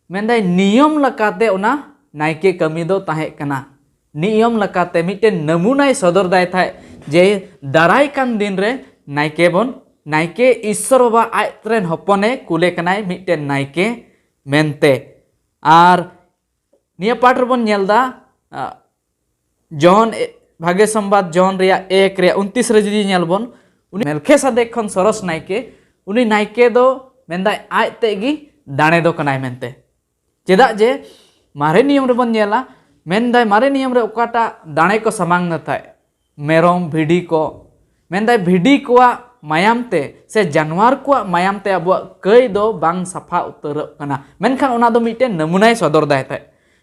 मेनदाय नियम लकाते ओना नायके कमी दो ताहे कना। नियम लकाते मिट्टे नमूनाय सदर दाय थाय जे दाराय कान दिन रे नायके बन नायके ईश्वर बाबा आयतरेन हपने कुले कनाय मिट्टे नायके मेनते। आर निया पाठ बन नेलदा जॉन भागे संवाद जॉन रिया 1 रे 29 रे जुदी नेलबन उनी मेलकिसेदेक खन सरस नायके उनी नायके दो मेनदाय आयते गी दाणे दो कनाय मेनते। चेदा जे मारे नियम रे बन नेला मेनदाय मारे नियम रे ओकाटा दाणे को समांग न थाय मेरम भिडी को मेनदाय भिडी कोआ मायाम ते से जानवर को मायाम ते अब कई दो बांग सफा उतर कना। मेनखान ओना दो मिट्टे नमूनाय सदर दाय थाय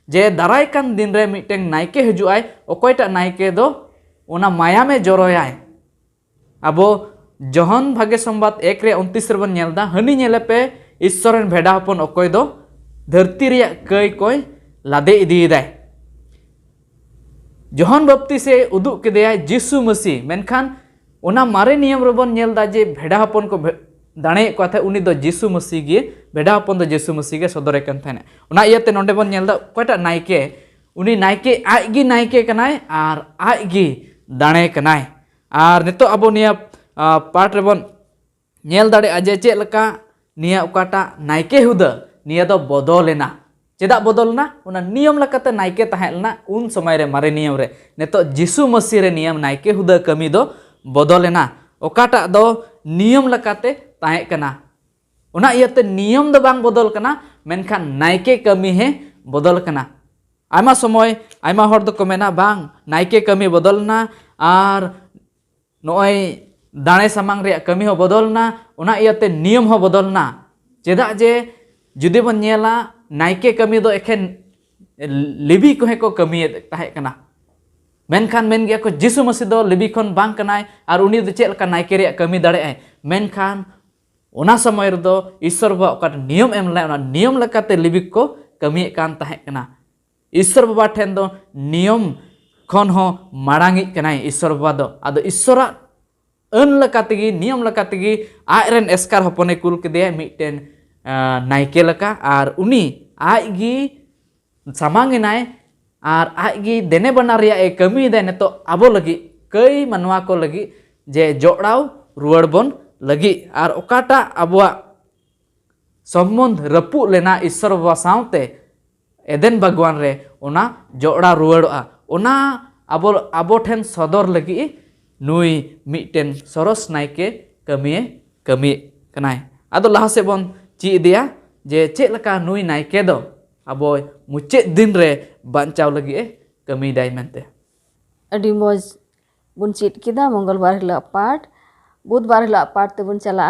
जे दाराय कान दिन रे मिट्टे नायके हजुआय ओकोयटा नायके दो ओना मायामे जरोयाय। अबो जोहन भागे संवाद 1 रे 29 रे बन नेलदा हनी नेले पे ईश्वरन भेड़ा हपन ओकोय दो धरती रिया कई कोय लादे इदीदाय। जोहन बपतिसे उदुग केदेयाय जीसु मसीह, मेनखान ओना मारे नियम रे बन नेलदा जे भेड़ा हपन को दाणे को था उनी दो जीसु मसीह गे भेड़ा हपन दो जीसु मसीह गे सदरे कन थाने। ओना इयाते नोंडे बन नेलदा कोयटा नायके उनी नायके आइगी नायके कनाय आर आइगी दाणे कनाय। आर नितो अबो निया पाठ रे बन नेल दाड़े अजे चेद लका निया ओकाटा नायके हुदा निया दो बदलेना। चेदा बदलना ओना नियम लकाते नायके ताहेलना उन समय रे मारे नियम रे, नितो जीसु मसीह रे नियम नायके हुदा कमी दो बदलेना। ओकाटा दो नियम लकाते ताहे कना, ओना इयाते नियम दो बांग बदल कना मेनखान नायके कमी हे बदल कना। आयमा समय आयमा होड़ दो को मेना बांग नायके कमी बदलना आर नोय दाणे सामांग रे कमी हो बदलना, ओना इयाते नियम हो बदलना। चेदा जे जुदी बन नेला नायके कमी दो एखेन लिबी को हेको कमियेद ताहे कना मेनखान मेन गया को जिसु मसीह दो लिबी खन बांग कनाय आर उनी दो चेल का नायके रे कमी दाड़े आय मेनखान ओना समय रे दो ईश्वर बाबा ओका नियम एम लाय ओना नियम लकाते लिबी को कमी कान ताहे कना ईश्वर बाबा ठेन दो नियम खन हो मारांगी कनाय ईश्वर बाबा दो आदो ईश्वरा अन लकातेगी नियम लकातेगी आयरन एस्कार हपने कुल केदे मिटेन नायके लका आर उनी आइगी सामांगिनाय आर आइगी देने बना रिया ए कमी दे नेतो आबो लगी कई मनवा को लगी जे जोड़ाव रुवाड़ बोन लगी आर ओकाटा आबोआ संबंध रपु लेना ईश्वर बाबा सावते एदेन भगवान रे ओना जोड़ा रुवाड़ोआ ओना आबो आबो ठेन सदर लगी नुई मिटेन सरस नायके कमी कनाय आदो लहा से बोन ची दिया जे चेक लका नुई नायके दो आबो मुचे दिन रे बांचाव लगी कमी दाय मेनते अडी मौज बुन चीट किदा मंगलवार हिला पाठ बुधवार हिला पाठ ते बुन चला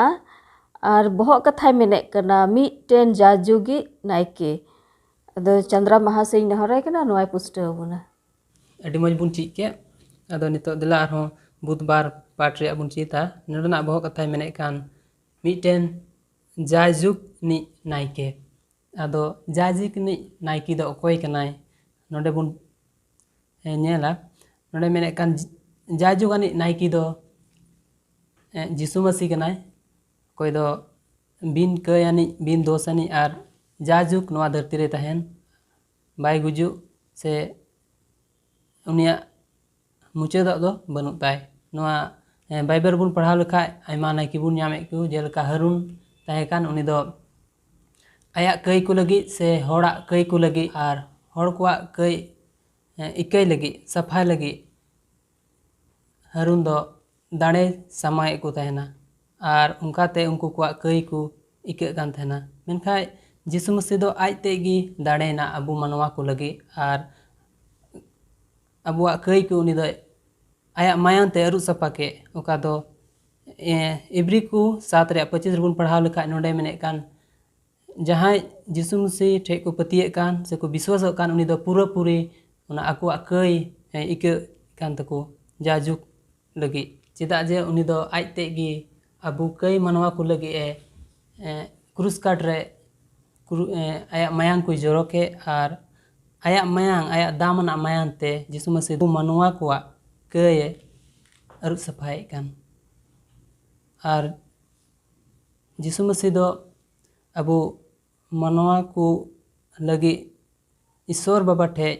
और बहुत कथा मेने कना मिटेन जाजुगी नायके अदो चंद्रा महासेई नहरे कना नोय पुष्टे बुना अडी मौज बुन चीट के अदो नितो दिला आरो बुधवार पाठ रे बुन चीता नडना बहुत कथा मेने कान मिटेन जाजुग नि नायके आदो जाजिक नि नायकी दो अकोय कनाय नोडे बुन नेला नोडे मेने कान जाजुग अनि नायकी दो जिसु मसीह कनाय कोई दो बिन कय अनि बिन दोष अनि आर जाजुग नोआ धरती रे तहन बाय गुजु से उनिया मुचाद दो बनु ताय नोआ बाइबल बुन पढ़ाव लेखा आयमा नायकी बुन नामे को जेलका हारून ताहेकान उनी दो आया कई को लगी से होड़ा कई को लगी और होड़ को कई इकई लगी सफाई लगी हारून दो दाड़े समय को तहना और उनकाते उनको को कई को इके कान तहना मेनखा जिसु मसीह दो आजते गी दाड़ेना अबु मनवा को लगी और अबुआ कई को उनी दो आया मायां ते अरु सफा के ओका दो इब्री को 7:25 बुन पढ़ाव लेखा नोडे मेने कान जहाँ जिसु मसीह ठे को पतिये कान से को विश्वास कान उनी दो पूरा पूरी उना आकुआ कई इके कान तको जाजुक लगी चिदा जे उनी दो आजते गी अबु कई मनवा को लगी क्रूस काट रे आया मायांग को जोरो के और आया मायांग आया दामना मायांग ते जिसु मसीह मनवा को कई अरु सफाई कान और जिसु मसीह दो अबु मनवा को लगी ईश्वर बाबा ठे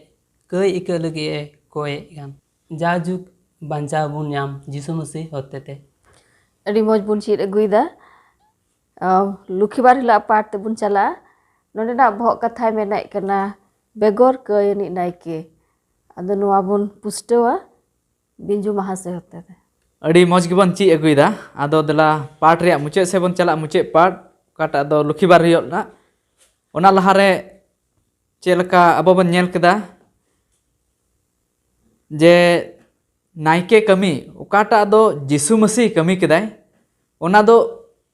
कई इक लगी कोई गान जाजुक बांचा बुन नाम जिसु मसीह होते थे अडी मौज बुन चीट अगुइदा लुखीबार हिला पाठ ते बुन चला नोडेना बहुत कथा मेना कना बेगोर कय नि नायके अदो नोआ बुन पुष्टवा बिंजू महासे होते थे अड़ी मौज गिबन ची अगुइदा आदो दला पाठ रे मुचे से बन चला मुचे पाठ काटा दो लुखीबार रियोना ओना लहारे चेलका अबो बन नेल केदा जे नायके कमी ओकाटा दो जिसु मसीह कमी केदाय ओना दो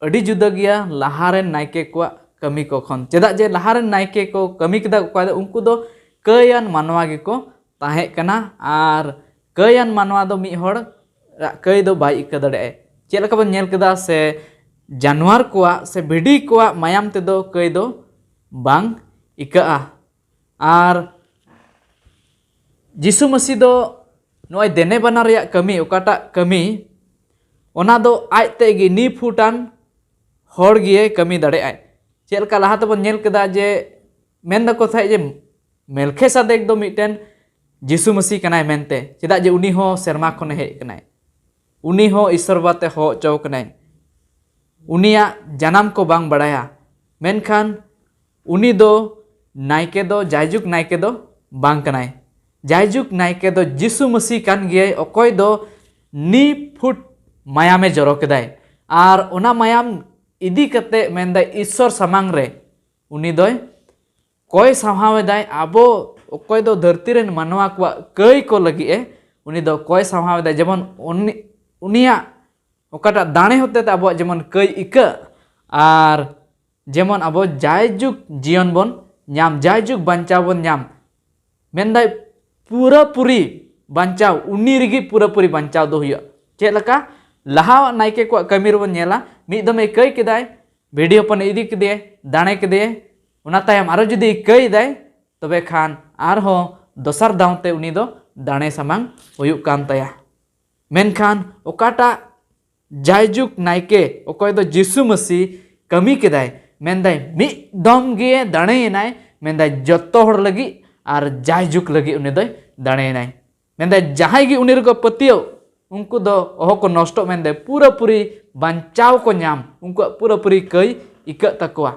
अड़ी जुदा गया लहारे नायके को कमी को खन चेदा जे लहारे नायके को कमी केदा उनको दो कयन मानवा गे को ताहे कना आर कयन मानवा दो मी होड़ कई दो बाई इका दड़े चेलका बन नेल केदा से जानवर को से भिडी को मायाम ते दो कई दो बांग इका आर जिसु मसीह दो नोय देने बना रिया कमी ओकाटा कमी ओना दो आजते गी नी फुटान होड़ गिए कमी दड़े आय चेलका लहा तबन नेल केदा जे मेन दको थाय जे मेलखिसेदेक दो मिटेन जिसु मसीह कनाय मेनते चेदा जे उनी हो सेरमा खने हेज कनाय उनी हो ईश्वर बाते हो चौ कनाय उनिया जनाम को बांग बड़ाया मेनखान उनी दो नायके दो जायजुक नायके दो बांग कनाय जायजुक नायके दो जिसु मसीह कान गिए अकोय दो नी फुट मायामे जरो केदाय आर ओना मायाम इदी कते मेनदा ईश्वर समांग रे उनी दोय कोय सामहावेदाय आबो अकोय दो धरती रेन मानवा को कई को लगी उनी दो कोय सामहावेदाय जेमन उनिया ओकाटा दाणे होते ते आबो जेमन कई इका आर जेमन आबो जायजुक जीवन बन नाम जायजुक बांचा बन नाम मेनदाय पूरा पूरी बांचाव उनी रिगी पूरा पूरी बांचाव दो हुआ चेक लका लहा नायके को कमी रबन नेला मिद दमे कई केदाय भिडियो पन इदी केदे दाणे केदे उना तायम आरो जुदी कई दाय तबे खान आरहो दोसर दावते उनी दो दाणे सामांग हुयुक कान ताया मेनखान ओकाटा जायजुक नायके ओकय दो जिसु मसीह कमी केदाय मेनदाय मिद दम गे दाणे नाय मेनदाय जत्तो हर लगी आर जायजुक लगी उनी दो दाणे नाय मेनदाय जहाय गी उनी रको पतियो उनको दो ओहो को नष्टो मेनदाय पूरा पूरी बांचाव को नाम उनको पूरा पूरी कई इक तकवा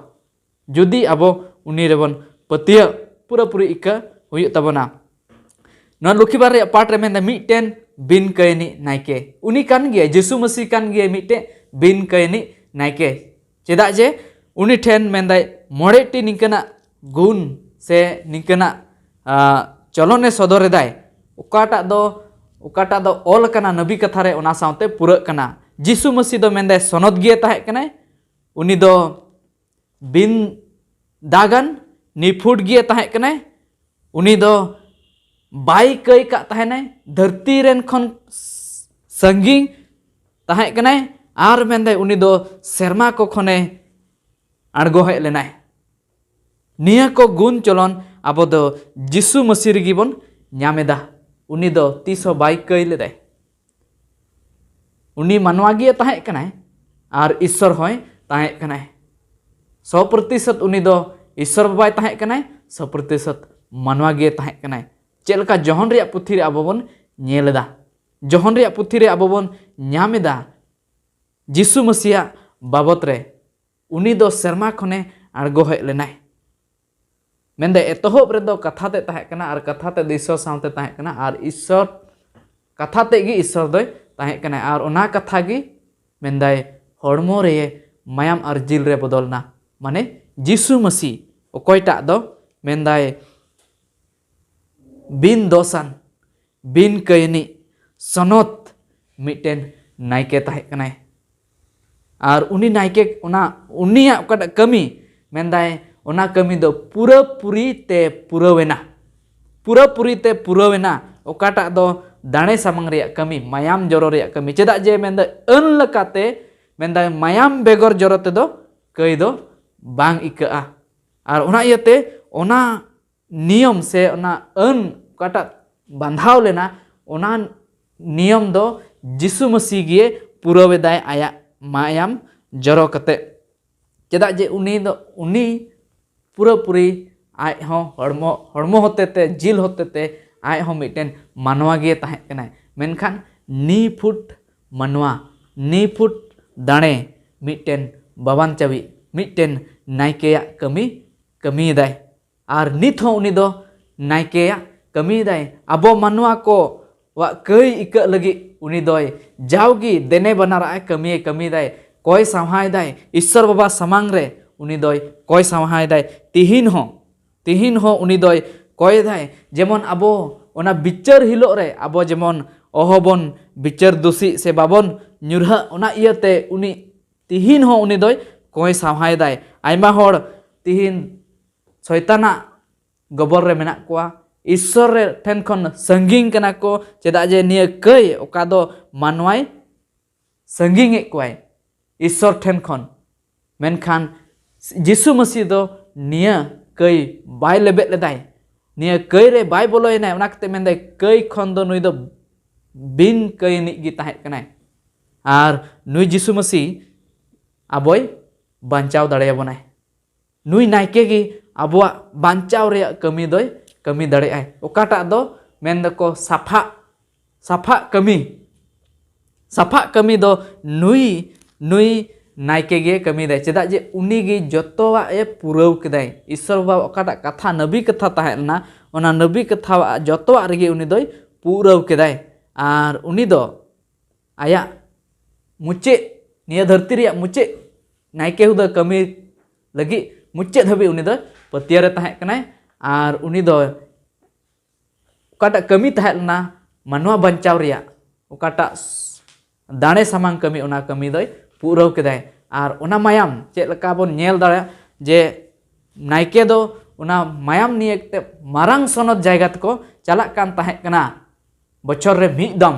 जुदी अबो उनी रेबन पतियो पूरा पूरी इक हुयुक तबना न लुखिबार रे पार्ट रे मेनदाय मिटेन बिन कयनी नायके उनी कान गे जिसु मसीह कान गे मिटे बिन कयनी नायके चेदा जे उनी ठेन मेनदाय मोड़ेटी निकना गुण से निकना चलने सदर दाय ओकाटा दो ऑल कना नबी कथा रे ओना सावते पूरा कना जिसु मसीह दो मेनदाय सनद गे ताहे कनाय उनी दो बिन दागन निफुट गे ताहे कनाय उनी दो बाई कई का ताहे धरती रेन खन संगी ताहे कनाय आर मेनदाय उनी दो सेरमा को खने आड़गो हेज लेनाय निया को गुण चलन अब दो जिसु मसीह रेगी बन ᱧᱟᱢᱮᱫᱟ उनी दो तीसो बाई कई लेदाय उनी मानवा गे ताहे कनाय आर ईश्वर होय ताहे कनाय 100% उनी दो ईश्वर बाबाय ताहे कनाय 100% मानवा गे ताहे कनाय चेलका जहन रे पुथी रे अब बन नेलेदा जहन रे पुथी रे अब बन ᱧᱟᱢᱮᱫᱟ जिसु मसीह बाबत रे उनी दो सेरमा खने आड़गो हेज लेनाय मेनदे एतोहब रे दो कथा ते ताहे कना आर कथा ते ईश्वर सावते ताहे कना आर ईश्वर कथा ते गी ईश्वर दोय ताहे कना आर ओना कथा गी मेनदाय हड़मो रे मायाम आर जिल रे बदलना माने जिसु मसीह ओकयटा दो मेनदाय बिन दोसान बिन कयनी सनत मिटेन नायके ताहे कनाय आर उनी नायके ओना उनिया ओकाटा कमी मेनदाय ओना कमी दो पूरा पूरी ते पुरावेना ओकाटा दो दाणे सामंग रे कमी मायाम जरो रे कमी चेदा जे मेनदा अन लकाते मेनदा मायाम बेगर जरो ते दो कई दो बांग इका आर ओना इयते ओना नियम से ओना अन ओकाटा बांधाव लेना ओना नियम दो जिसु मसीह गे पुरावेदाय आया मायाम जरो कते चेदा जे उनी दो उनी पूरा पूरी आय हो हड़मो होते ते जिल होते ते आय हो मिटेन मानवा गे ताहे कनाय मेनखान नी फुट मानवा नी फुट दाणे मिटेन बाबान चाबी मिटेन नायकेया कमी दाय आर नित हो उनी दो नायकेया कमी दाय अबो मानवा को वा कई इक लगी उनी दोय जावगी देने बनारा कमी दाय कोय सामहाय दाय ईश्वर बाबा समांग रे उनी दोय कोय सामहाय दाय तिहिन हो उनी दोय कोय दाय जेमन अबो ओना बिचार हिलो रे अबो जेमन ओहबन बिचार दोषी से बाबन ᱧᱩᱨᱦᱟ ओना इयते उनी तिहिन हो उनी दोय कोय सामहाय दाय आयमा होड़ तिहिन शैताना गबर रे मेना कोआ ईश्वर रे ठेन खन संगिंग कना को चेदा जे निया कई ओका दो मानवाय संगिंग ए कोय ईश्वर ठेन खन मेनखान जिसु मसीह दो निया कई बाय लेबेट लेदाय निया कई रे बाय बोलोय नाय ओना कते मेनदाय कई खन दो नुई दो बिन कई नि गी ताहे कनाय आर नुई जिसु मसीह आबोय बांचाव दाड़े बनाय नुई नायके गी आबोआ बांचाव रे कमी दोय कमी दाड़े आय ओकाटा दो मेन दको साफा कमी दो नुई नायके गे कमी दाय चेदा जे उनी गे जतोवा ए पुराव केदाय ईश्वर बाबा ओकाटा कथा नबी कथा ताहेना ओना नबी कथा जतोवा रेगे उनी दोय पुराव केदाय आर उनी दो आया मुचे निया धरती रे मुचे नायके हुदा कमी लगी मुचे धबी उनी दो पतियारे ताहे कनाय आर उनी दो ओकाटा कमी ताहेना मानवा बंचाव रे ओकाटा दाणे सामांग कमी ओना कमी दोय पुराव केदाय आर ओना मायाम चेद लका बोन नेल दाड़ा जे नायके दो ᱚᱱᱟ ᱢᱟᱭᱟᱢ ᱱᱤᱭᱮ ᱛᱮ ᱢᱟᱨᱟᱝ ᱥᱚᱱᱚᱛ ᱡᱟᱭᱜᱟ ᱛᱮᱠᱚ ᱪᱟᱞᱟᱜ ᱠᱟᱱ ᱛᱟᱦᱮᱸ ᱠᱟᱱᱟ ᱵᱚᱪᱷᱚᱨ ᱨᱮ ᱢᱤᱫ ᱫᱚᱢ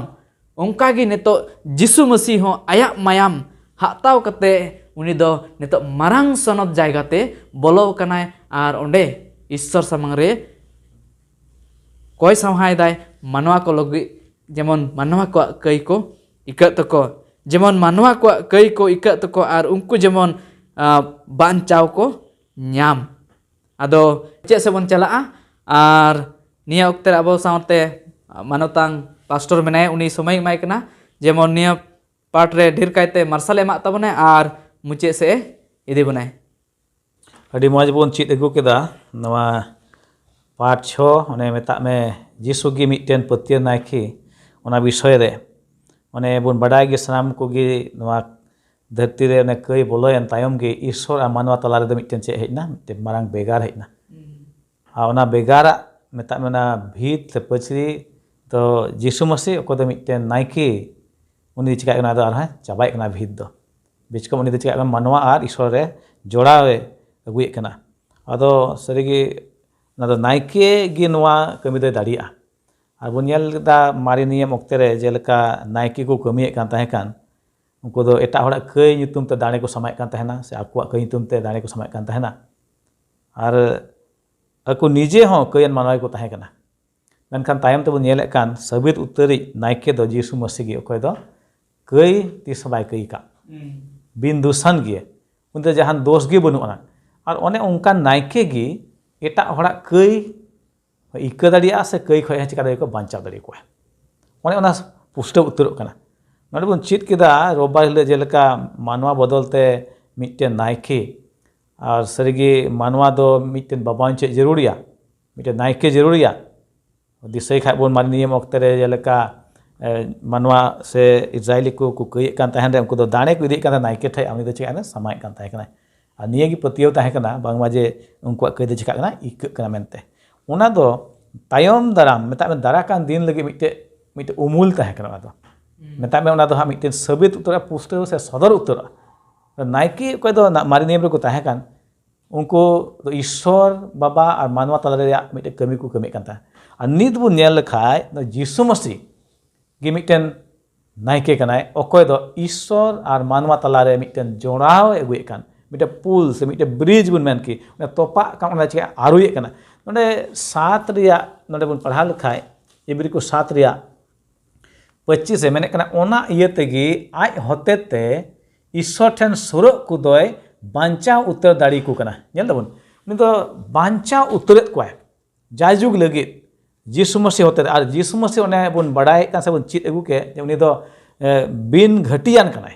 ᱚᱱᱠᱟᱜᱮ ᱱᱤᱛᱚᱜ ᱡᱤᱥᱩ ᱢᱟᱹᱥᱤ ᱦᱚᱸ ᱟᱭᱟᱜ ᱢᱟᱭᱟᱢ ᱦᱟᱛᱟᱣ ᱠᱟᱛᱮ उनी दो नितो मारांग सनत जायगाते बोलो कनाय आर ओंडे ईश्वर सामंग रे कोई संहाय दाय मानवा को लगी जेमन मानवा को कई को इकत तको जेमन मानवा को कई को इकत तको आर उनको जेमन बांचाव को न्याम आदो चे से बन चला आर निया उक्ते अबो सावते मानवतांग पास्टर मेनाय उनी समय माय कना जेमन निया पार्ट रे ढेर कायते मार्शल एमा तबने आर मुचे से इदी बनाए अड़ी मज बन चीज अगू केदा नवा पार्ट 6 ओने मेता में जीसु गी मिटेन पत्य नायकी ओना विषय रे ओने बन बडाय गे सनाम को गी नवा धरती रे ओने कई बोलोयन तायम गे ईश्वर आ मानवा तला रे मिटेन चे हेजना मिटेन मारांग बेगार हेजना आ ओना बेगारा मेता में ना भीत से पचरी तो जीसु मसीह को दो मिटेन नायकी उनी चिका कना दो आर चाबाय कना भीत दो बिचकम उनी चिका मानवा आर ईश्वर रे जोड़ावे अगुए कना आदो सरीगी ना दो नायके गी नवा कमी दो दाड़िया आर बन नेल दा मारी नियम ओक्ते रे जेलका नायके को कमिए कान ताहे कान उनको दो एटा हड़ा कई nyutum ते दाणे को समाय कान ताहेना से आकुआ कई nyutum ते दाणे को समाय कान ताहेना आर aku nije ho कयन मानवाय को ताहे काना मेनखान तायम ते बन नेले कान साबित उत्तरी नायके दो जीसु मसीह गी ओकय दो कई तीस बाय कई का बिन दूषण गे उनते जहान दोष गे बनुआ और ओने उनका नायके गी एटा हड़ा कई इका दाड़िया से कई खय चिका दाड़ि को बांचा दाड़ि को ओने ओना पुष्ट उत्तर कना नोडे बन चित केदा रोबा हिले जेलका मानवा बदलते मिटते नायके और सरीगे मानवा दो मिटते बाबान चे जरूरिया मिटते नायके जरूरिया दिसै खाय बन मानि नियम ओक्ते रे जेलका मानवा से इजरायली को कई कान ताहेन रे उनको दो दाणे को इदी कान नायके ठाय आउनी दो चिका समाय कान ताहे कना आ निये गी पतियो ताहे कना बांगमा जे उनको कई दो चिका कना इक कना मेनते ओना दो तायम दाराम मेता में दारा कान दिन लगे मिटे उमूल ताहे कना ओना दो मेता में ओना दो हा मिटे सबित उत्तर पुष्ट से सदर उत्तर नायके कोई दो मारी नियम रे को ताहे कान उनको दो ईश्वर बाबा और मानवा तला रे मिटे कमी को कमी कान ता आ नित बु नेल खाय दो जीसु मसीह गी मिटेन नायके कनाय ओकोय दो ईश्वर और मानवा तला रे मिटेन जोड़ाव एगुए कान मिटे पुल से मिटे ब्रिज बुन मेन की तोपा का ओना चिका आरुए कना नोडे 7 रिया नोडे बुन पढ़ा लिखाय इब्री को 7 रिया 25 से मेने कना ओना इये तेगी आज होते ते ईश्वर ठेन सुरो को दोय बांचा उत्तर दाड़ी को कना नेल दबुन उनी दो बांचा उत्तरत कोय जायजुग लगे जीसु मसीह होते और जीसु मसीह ओने बन बड़ाय का से बन चित अगु के उनी दो बिन घटियान कनाय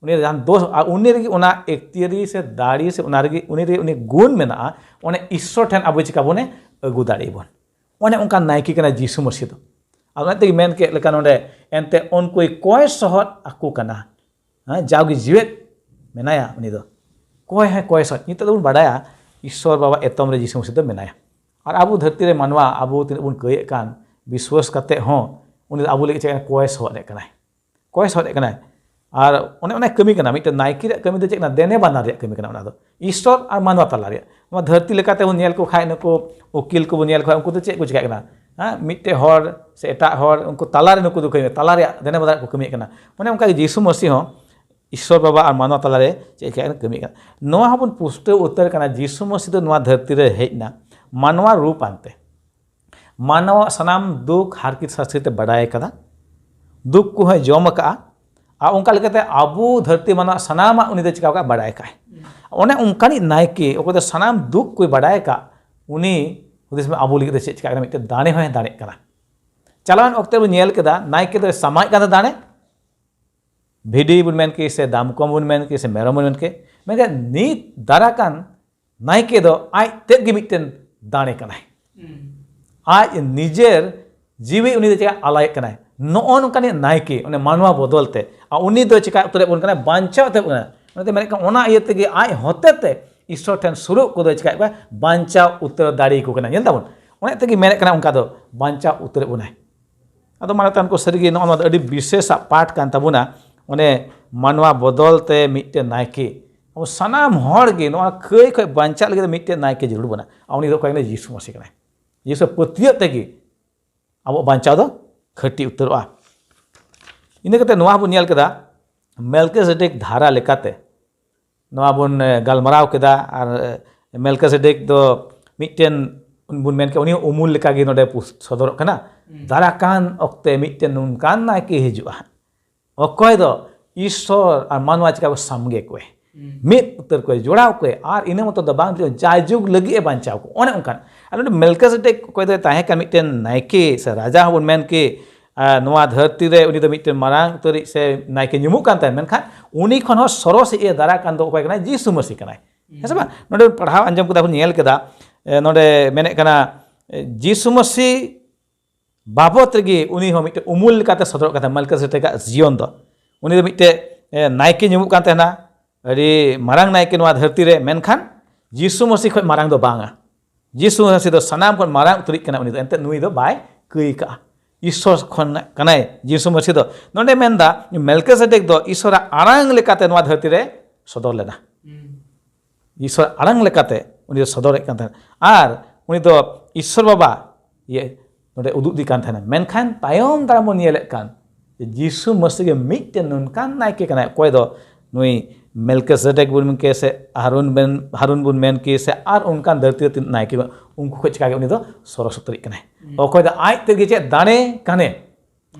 उनी जहां दोष उनी रे ओना एकतियरी से दाड़ी से ओना रे उनी रे उनी गुण मेना ओने ईश्वर ठेन आबो चिका बने अगु दाड़ी बन ओने उनका नायकी कना जीसु मसीह दो आ ते मेन के लेका नोडे एनते ओन कोई कोय सहत आकु कना जावगी जीवेत मेनाया उनी दो कोय है कोय सहत नित दो बड़ाया ईश्वर बाबा एतम रे जीसु मसीह दो मेनाया और आबू धरती रे मानवा आबू तीन बन कये कान विश्वास करते हों उनी आबू लेके चेक कोय सहत कनाय कोय सहत कनाय और ओने ओने कमी कना मिटे नायकी रे कमी दो चेक ना देने बाना रे कमी कना ओना दो ईश्वर और मानवा तला रे मा धरती लेकाते बन नेल को खाय नको वकील को बन नेल खाय उनको दो चेक को चिका कना मिटे हर से एटा हर उनको तला रे नको दो कमी तला रे देने बाना को कमी कना ओने उनका जीसु मसीह हो ईश्वर बाबा और मानवा तला रे चेक कमी कना नोआ हबन पुष्ट उत्तर कना जीसु मसीह दो नोआ धरती रे हेजना मानवा रूप आनते मानवा सनाम दुख हारकित शास्त्रीते बड़ाय कदा दुख को है जम का आ उनका लेकाते आबू धरती मानवा सनामा उनी दे चिका का बड़ाय का ओने उनकानी नायके ओको दे सनाम दुख कोई बड़ाय का उनी हुदिस में आबू लेके दे चिका मिटे दाणे होय दाणे कना चलावन ओक्ते बु नेल केदा नायके दे समाय का दाणे भिडी बुन मेन के से दाम कम बुन मेन के से मेरम बुन मेन के मेगा नीत दाराकान नायके दो आज तेग मिटेन दाणे कनाय आज निजेर जीवी उनी दे चिका आलाय कनाय नो नकाने नायके उनी मानवा बदलते आ उनी दो चिका उतरे बन कनाय बांचा ते उनी मेने का ओना इयते गे आज होते ते ईश्वर ठेन सुरु को दो चिका बांचा उतर दाड़ी को कना नेल ताबन ओने ते गे मेने कना उनका दो बांचा उतरे उनाय आदो मानतान को सरिगे नो अडी विशेष पाठ कान ताबुना ओने मानवा बदलते मिटे नायके अब सानाम हर गे नोआ खै खै बांचा लगे मिट्टे नायके जरूर बना उनी दो कयने जीसु मसीह कनाय जीसु पतिय तेगी अब बांचा दो खटी उतरवा इन कते नोआ बन नेल केदा मेलकिसेदेक धारा लेकाते नोआ बन गालमराव केदा और मेलकिसेदेक दो मिट्टेन बुन मेन के उनी उमुल लेका गे नोडे सदर कना दारा कान ओक्ते मिट्टेन नुनकान नायके हिजुआ अकय दो ईश्वर और मानवा चिका को सामगे कोए मित उतर को जोड़ाव को और इन मत दो बांग जायजुग लगी बांचाव को ओने उनकान अल मेलकिसेदेक कोय दो ताहे का मिट्टेन नायके से राजा हबन मेन के नोआ धरती रे उनी दो मिट्टेन मारांग तरी से नायके नुमु कान ताय मेनखान उनी खन हो सरस ए दारा कान दो कोय कना जीसु मसीह कनाय हेसे बा नोडे पढ़ाव अंजम कदा नेल केदा नोडे मेने कना जीसु मसीह बाबत गे उनी हो मिट्टे उमुल काते सदर काते मेलकिसेदेक जीवन दो उनी दो मिट्टे नायके नुमु कान तायना अरे मारांग नायके नोआ धरती रे मेनखान जीसु मसीह खय मारांग दो बांगा जीसु मसीह दो सनाम खन मारांग उतरी कना उनी दो एंते नुई दो बाय कई का ईश्वर खन कनाय जीसु मसीह दो नोंडे मेनदा मेलकिसेदेक दो ईश्वर आरांग लेकाते नोआ धरती रे सदर लेना ईश्वर आरांग लेकाते उनी दो सदर कान थान आर उनी दो ईश्वर बाबा ये नोंडे उदुग दी कान थान मेनखान तायम दाराम बन नेले कान जीसु मसीह गे मिट्टेन नुनकान नायके कनाय कोय दो नुई मेलकिसेदेक बुन के से हारून बुन मेन के से आर उनकान धरती नायके उनको खो चिका उनी दो सरस उतरी कनाय अकय दो आज तेगे चे दाणे काने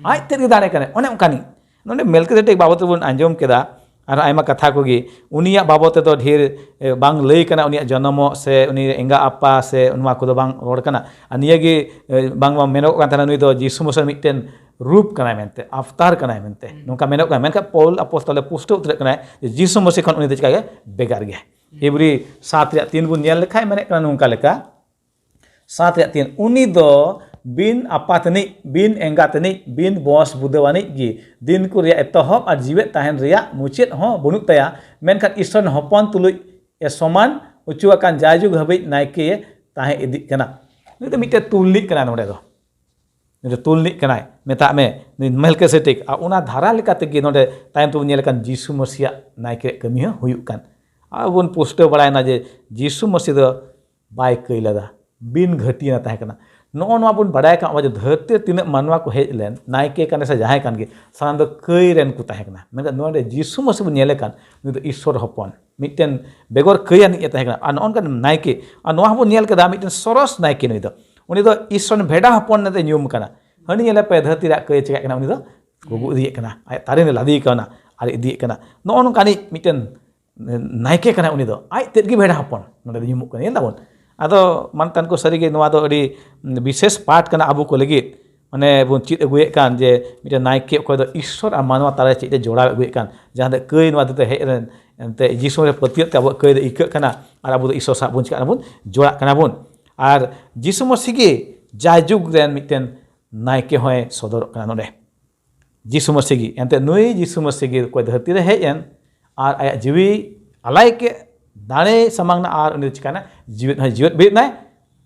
आज तेगे दाणे काने ओने उनकानी नोंडे मेलकिसेदेक बाबत बुन आंजम केदा और आयमा कथा कोगी उनिया बाबत दो ढेर बांग लई कना उनिया जन्म से उनी एंगा आपा से उनवा को दो बांग रोड कना नियागे बांग मेनो कान थाना नुई दो जीसु मसीह मिट्टेन रूप कनाय मेनते अवतार कनाय मेनते नोंका मेनो का मेनका पौल अपोस्तल पुष्ट उतर कनाय जीसु मसीह खन उनी दो चिका बेगार गया इब्री 7:3 बुन नेल लेखाय मेने कना नोंका लेका 7:3 उनी दो बिन आपातनी बिन एंगातनी बिन बॉस बुदवानी गी दिन को रिया एतहब और जीवित ताहन रिया मुचेत हो बनुक तया मेनखान ईश्वर हपन तुलुय ए समान उचुआकान जायजुग हबे नायके ताहे इदि कना नुई दो मिट्टे तुलनी कना नोडे दो नुई तुलनी कनाय मेता में मेलकिसेदेक आ उना धारा लेकाते गे नोडे तायम तो नेल कान जीसु मसीह नायके कमी हो हुयुक कान आ बन पुष्ट बड़ायना जे जीसु मसीह दो बाय कइलादा बिन घटिया ताहे कना नो नोआ बन बड़ाय का जे धरती तीन मानवा को हेज लेन नायके काने से जहाय कान गे सानाम दो कई रेन को ताहे कना मेन नोडे जीसु मसीह नेले कान नुई दो ईश्वर हपन मिट्टेन बेगर कयान ए ताहे कना आ नोन कान नायके आ नोआ बन नेल केदा मिट्टेन सरस नायके नुई दो उनी दो ईश्वर भेड़ा हपन नेते न्यूम कना हनी नेले पे धरती रा कय चिका कना उनी दो गुगु इदिए कना आय तारे ने लादी कना आर इदिए कना नोन कानी मिट्टेन नायके कना उनी दो आय तेदगी भेड़ा हपन नोडे न्यूम कना नेल दाबन आदो मानतान को सरीगे नोआ दो अड़ी विशेष पाठ कना आबो को लगी माने बुन चित अगुए कान जे मिटे नायके कोय दो ईश्वर आ मानवा तारे चित जोड़ा अगुए कान जहां दे कई नोआ दते हेज रेन एनते जीसु रे पतियत ते आबो कई दे इक कना आर आबो दो ईश्वर सा बुन चिका बुन जोड़ा कना बुन आर जीसु मसीह गे जायजुग रेन मिटेन नायके होय सदर कना नोडे जीसु मसीह गे एनते नुई जीसु मसीह गे कोय धरती रे हेज एन आर आया जीवी अलाय के दाणे समांगना आर उनी चिकाना जीवित बेद नाय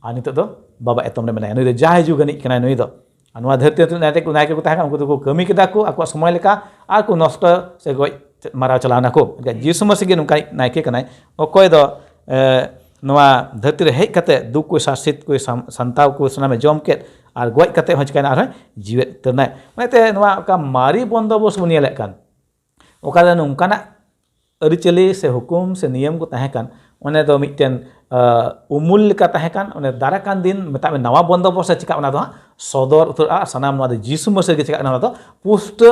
आ नितो दो बाबा एतम रे मेनाय नुई दो जायजु गनि कना नुई दो अनवा धरती नायके को ताहे उनको को कमी केदा को आको समय लेका आर को नष्ट से गय मारा चलाना को जीसु मसीह गे नुका नायके कनाय अकय दो नवा धरती रे हेज कते दुख को शासित को संताव को सना में जम के आर गय कते हो चिकाना आर जीवित तरनाय माने नवा का मारी बंदोबस्त बन नेले कान ओका नुकाना अरिचली से हुकुम से नियम को ताहे कान ओने दो मिटेन उमुल लेका ताहे कान ओने दाराकान दिन मेता में नवा बंदोबस्त चिका ओना दो सदर उतर आ सनाम नवा दो जीसु मसीह गे चिका ओना दो पुष्ट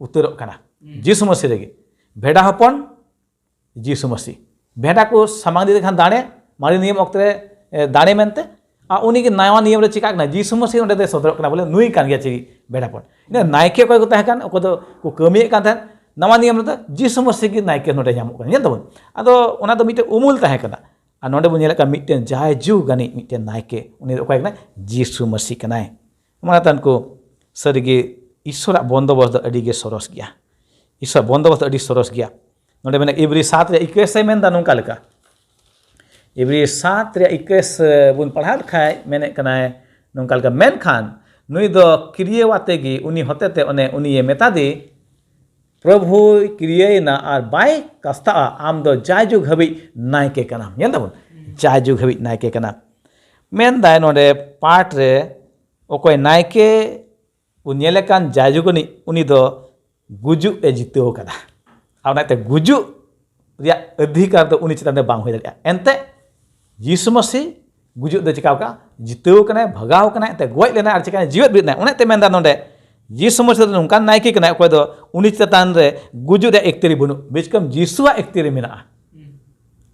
उतर काना जीसु मसीह रे भेड़ा हपन जीसु मसीह भेड़ा को सामांग दी खान दाणे मारी नियम अक्ते दाणे मेनते आ उनी के नवा नियम रे चिका ना जीसु मसीह ओंडे दे सदर काना बोले नुई कान गया ची भेड़ा हपन इन नायके को ताहे कान ओको दो को कमी कान थान नवा नियम रे जीसु मसीह गे नायके नोडे जामो कान नेल दबन आदो ओना दो मिटे उमुल ताहे काना आ नोडे बो नेल का मिटे जायजु गानी मिटे नायके उनी दो कायना जीसु मसीह कनाय मानतान को सरीगे ईश्वर बंदोबस्त अड़ी गे सरस गया ईश्वर बंदोबस्त अड़ी सरस गया नोडे मेने इब्री 7 रे 21 से मेनदा नोंका लेका इब्री 7 रे 21 बुन पढ़ा खाय मेने कनाय नोंका लेका मेनखान नुई दो क्रियवाते गे उनी होतेते ओने उनी ये मेता दे प्रभु क्रियायना और बाय कस्ता आम दो जायजुग हबी नायके कनाम नेल दाबन जायजुग हबी नायके कना मेन दाय नोडे पाठ रे ओकोय नायके उन्येलेकान जायजुगनी उनी दो गुजु ए जितेव कदा आउनाते गुजु रिया अधिकार दो उनी चितान दे बांग होय दाड़िया एनते यीशु मसीह गुजु दो चिकाव का जितेव कना भगाव कना एते गोय लेना आर चिका जीवित बितना उनेते मेनदा नोडे यीशु मसीह दो नोंकान नायके कना ओकोय दो उनी चितान रे गुजु दे एकतेरी बनु बिचकम यीशुआ एकतेरी मेना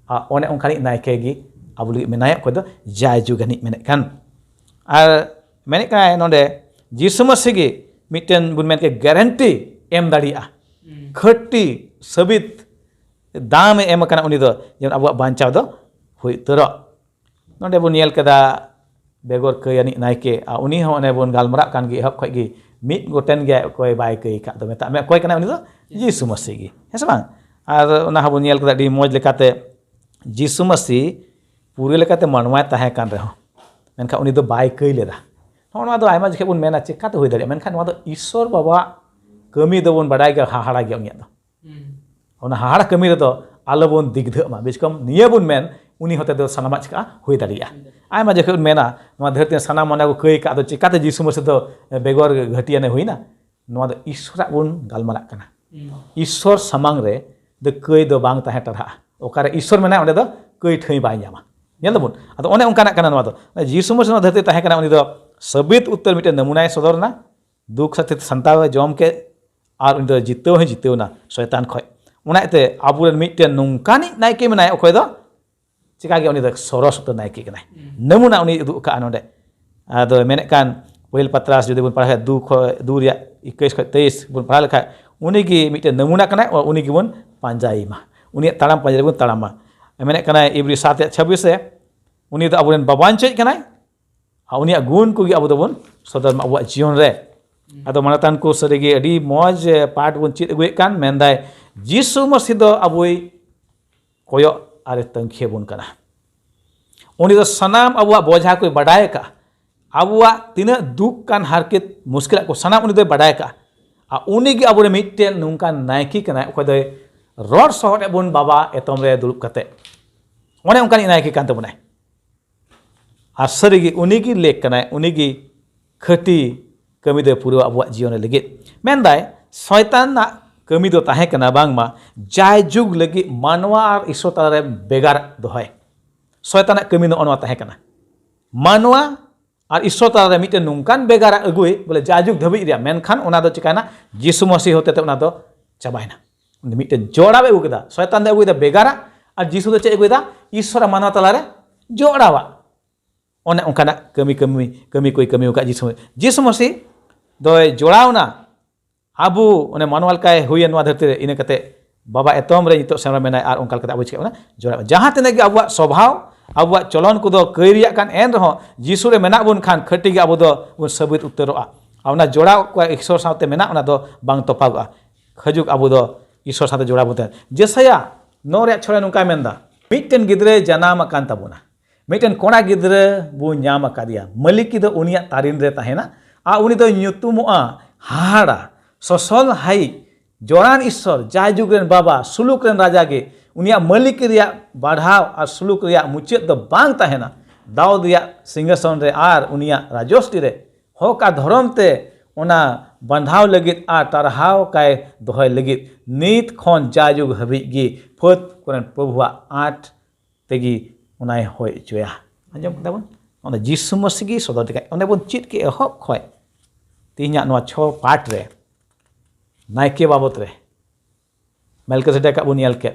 आ ओने ओंखानी नायके गी आबु लगी मेनाय ओकोय दो जायजुगनी मेने कान आर मेने का नोडे यीशु मसीह गी मिटन बुन मेन के गारंटी एम दाड़िया खट्टी सबित दाम एम कना उनी दो जेन आबु बांचाव दो हुई तरो नोडे बुन नेल कदा बेगर कयानी नायके आ उनी हो ओने बुन गालमरा कान गी एहब खय गी मिट गोटेन गे कोय बाय कय का दो मेता मे कोय कना उनी दो यीशु मसीह गी हेस बांग आर ओना हबु नेल कदा डी मौज लेकाते यीशु मसीह पूरे लेकाते मानवाय ताहे कान रहो मेनखा उनी दो बाय कय लेदा नोआ दो आयमा जखे बुन मेना चिकाते हुई दाड़िया मेनखा नोआ दो ईश्वर बाबा कमी दो बुन बाडाय गे हाहाड़ा गे उनिया दो ओना हाहाड़ा कमी रे दो आलो बुन दिगधमा बिचकम निये बुन मेन उनी होते दो सनामा चिका हुई दाड़िया आयमा जखे बुन मेना नोआ धरती सनाम मना को कय का दो चिकाते यीशु मसीह दो बेगर घटिया ने हुईना नोआ दो ईश्वर बुन गालमरा कना ईश्वर समांग रे दो कय दो बांग ताहे टरहा ओकारे ईश्वर मेना ओंडे दो कय ठई बाय ᱧᱟᱢᱟ ᱧᱮᱞ ᱫᱟᱵᱚᱱ ᱟᱫᱚ ᱚᱱᱮ ᱚᱱᱠᱟᱱᱟᱜ ᱠᱟᱱᱟ ᱱᱚᱣᱟ ᱫᱚ ᱡᱤᱥᱩ ᱢᱚᱥᱤ ᱱᱚᱣᱟ ᱫᱷᱟᱹᱨᱛᱤ ᱛᱟᱦᱮᱸ ᱠᱟᱱᱟ ᱩᱱᱤ ᱫᱚ ᱥᱟᱵᱤᱛ ᱩᱛᱟᱹᱨ ᱢᱤᱫᱴᱮᱱ ᱱᱟᱢᱩᱱᱟᱭ ᱥᱚᱫᱚᱨᱱᱟ दुख सत्य संताव जम के और उन जितेव ही जितेवना शैतान खय उनाते आबुरेन मिटन नुंकानी नायके मेनाय अखय दो चिकागे उनी दो सरस उतर नायके कनाय नमुना उनी उदुग का नोडे आदो मेने कान पहिल पत्रास जुदि बुन पढ़ा दू रिया 21 खय 23 बुन पढ़ा लेखा उनी गी मिटन नमुना कनाय और उनी गी बुन पांजाईमा उनी ताड़ाम पांजाई बुन ताड़ामा मेने कनाय इब्री 7:26 से उनी दो आबुरेन बाबांचय कनाय उनी गुण को अब दोबन सदर अब जीवन रे आदो मानतान को सरीगे अडी मौज पाठ बन चित अगुए कान मेनदाय यीशु मसीह दो अबुई कोयो आरे तंखे बन कना उनी दो सनाम अबुआ बोझा को बडाय का अबुआ तिना दुख कान हारकेत मुश्किल को सनाम उनी दो बडाय का आ उनी गे अबुरे मिटते नुंका नायकी कना ओको दो रोड सहर बन बाबा एतम रे दुरुब कते ओने उनका नायकी कान तबनाय आ सरीगे उनी गी लेक कना उनी गी खटी कमी दो पूरा अब जीवन लगे मेनदाय शैतान कमी दो ताहे कना बांगमा जाय जुग लगे मानवा और ईश्वर तारे बेगार दोहय शैतान कमी दो अनवा ताहे कना मानवा और ईश्वर तारे मिटे नुंकान बेगार अगुई बोले जाय जुग धबी रिया मेनखान ओना दो चिकाना यीशु मसीह होते ते ओना दो चाबायना मिटे जोड़ावे अगुदा शैतान दे अगुदा बेगारा और यीशु दो चे अगुदा ईश्वर मानवा तालारे जोड़ावा ओने उनकाना कमी कमी कमी कोई कमी उका यीशु मसीह दोय जोड़ावना आबू ओने मानवाल काय हुई नवा धरती रे इने कते बाबा एतम रे नितो सेमरा मेनाय आर ओनकाल कते आबू चिका जोड़ा जहां तने गे आबुआ स्वभाव आबुआ चलन को दो कयरिया कान एन रहो यीशु रे मेना बुन खान खटी गे आबू दो बुन सबूत उतरोआ आउना जोड़ा को ईश्वर साथे मेना ओना दो बांग तोपागआ खजुक आबू दो ईश्वर साथे जोड़ा बुते जेसया नो रे छोरे नुका मेनदा मिटन गिदरे जनाम कान ताबुना मिटन कोना गिदरे बु ᱧᱟᱢ आकादिया मलिकी दो उनिया तारिन रे ताहेना आ उनी दो ᱧᱩᱛᱩᱢᱚᱜᱼᱟ हाड़ा ससल हाई जोरान ईश्वर जाय जुगरेन बाबा सुलुक रेन राजा गे उनिया मलिक रिया बढ़ाव और सुलुक रिया मुचाद दो बांग ताहेना दाऊद रिया सिंहासन रे आर उनिया राजोष्टी रे होका धर्म ते ओना बंधाव लगित आ तरहाव काय दोहय लगित नीत खन जाय जुग हबि गे फत कोरेन प्रभुआ आठ तेगी उनाय होय चोया आंजम कदाबन ओना यीशु मसीह गी सदर दिखाय ओने बन चित के एहब खय तीना नवा छो पाठ रे नायके बाबत रे मेलकिसेदेक बन नेल के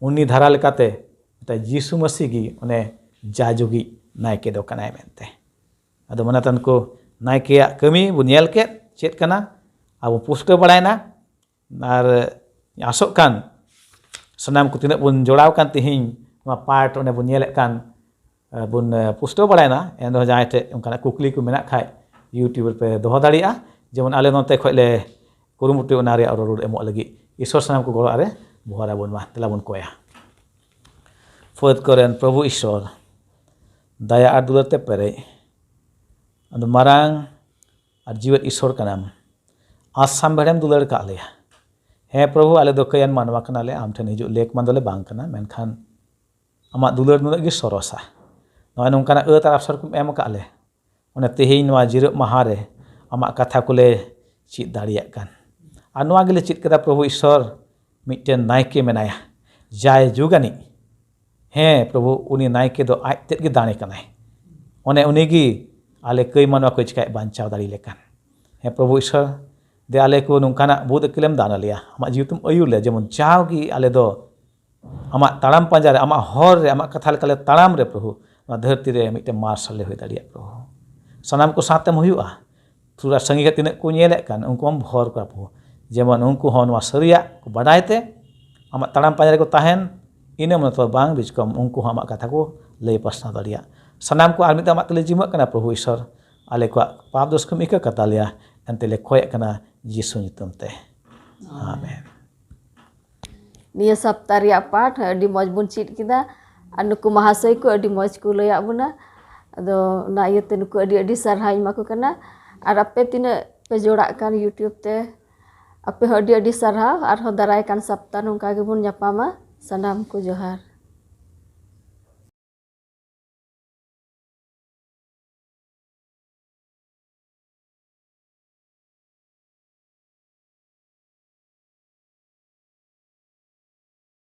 उन्नी धारा लेकाते यीशु मसीह गी ओने जाजुगी नायके दो कनाय मेनते आदो मनातन को नायकेया कमी बन नेल के चेत कना अब पुष्ट बड़ायना आर आसो कान सनाम को तिना बन जोड़ाव कान तिहिं नवा पाठ ओने बन नेल कान बन पुष्ट बड़ायना एन दो जायते उनका कुकली को मेना खाय यूट्यूब पे दोह दाड़िया जेमन आले नोते खले कुरुमुटी ओना रे रोड एमो लगी ईश्वर सनाम को गड़ा रे बहरा बन मा तेला बन कोया फद करेन प्रभु ईश्वर दया आर दुलरते पेरे अद मारांग आर जीवन ईश्वर कनाम आसाम बेड़ेम दुलर का लेया हे प्रभु आले दो कयान मानवा कनाले आम ठेन हिजुग लेक मान दोले बांग कना मेनखान आमा दुलार नुनाग गे सरसा नय नोंकाना अत आर अवसर को एम काले ओने तेहेñ नोवा जिरब माहा रे आमा कथा कोले चित दाड़िया कान आर नोवा गेले चित कदा प्रभु ईश्वर मिटन नायके मेनाया जाय जुगानी हे प्रभु उनी नायके दो आज तेद गे दाणे कनाय ओने उनीगी आले कई मानवा को चिकाय बांचाव दाड़ी लेकान हे प्रभु ईश्वर दे आले को नोंकाना बुद अकिलेम दान आलिया आमा जीवितम अयुर ले जेमन जावगी आले दो आमा ताड़ाम पांजा रे आमा हर रे आमा कथा लेकाले ताड़ाम रे प्रभु नोवा धरती रे मिटन मार्शल ले होय दाड़िया प्रभु सनाम को साथेम हुयुआ थुरा संगी तिना को नेले कान उनको हम भर का प्रभु जेमन उनको हो नोवा सरिया को बाडायते आमा ताड़ाम पांजा रे को ताहेन इने मन तो बांग बिचकम उनको आमा कथा को लय पासना दाड़िया सनाम को आर मिद आमा तले जिमा कना प्रभु ईश्वर आले को पाप दोष को मिका कतालिया एंते ले खोय कना यीशु nyutum te amen Nia sapta riak part adi moj bun chit kita anu ku mahasoi ku adi moj ku layak buna ado na ieu teh nuku adi sarhai maku kana ar ape tina pe jodakan YouTube te ape adi sarha ar darai kan sapta nongka ge bun nyapama sanam ku johar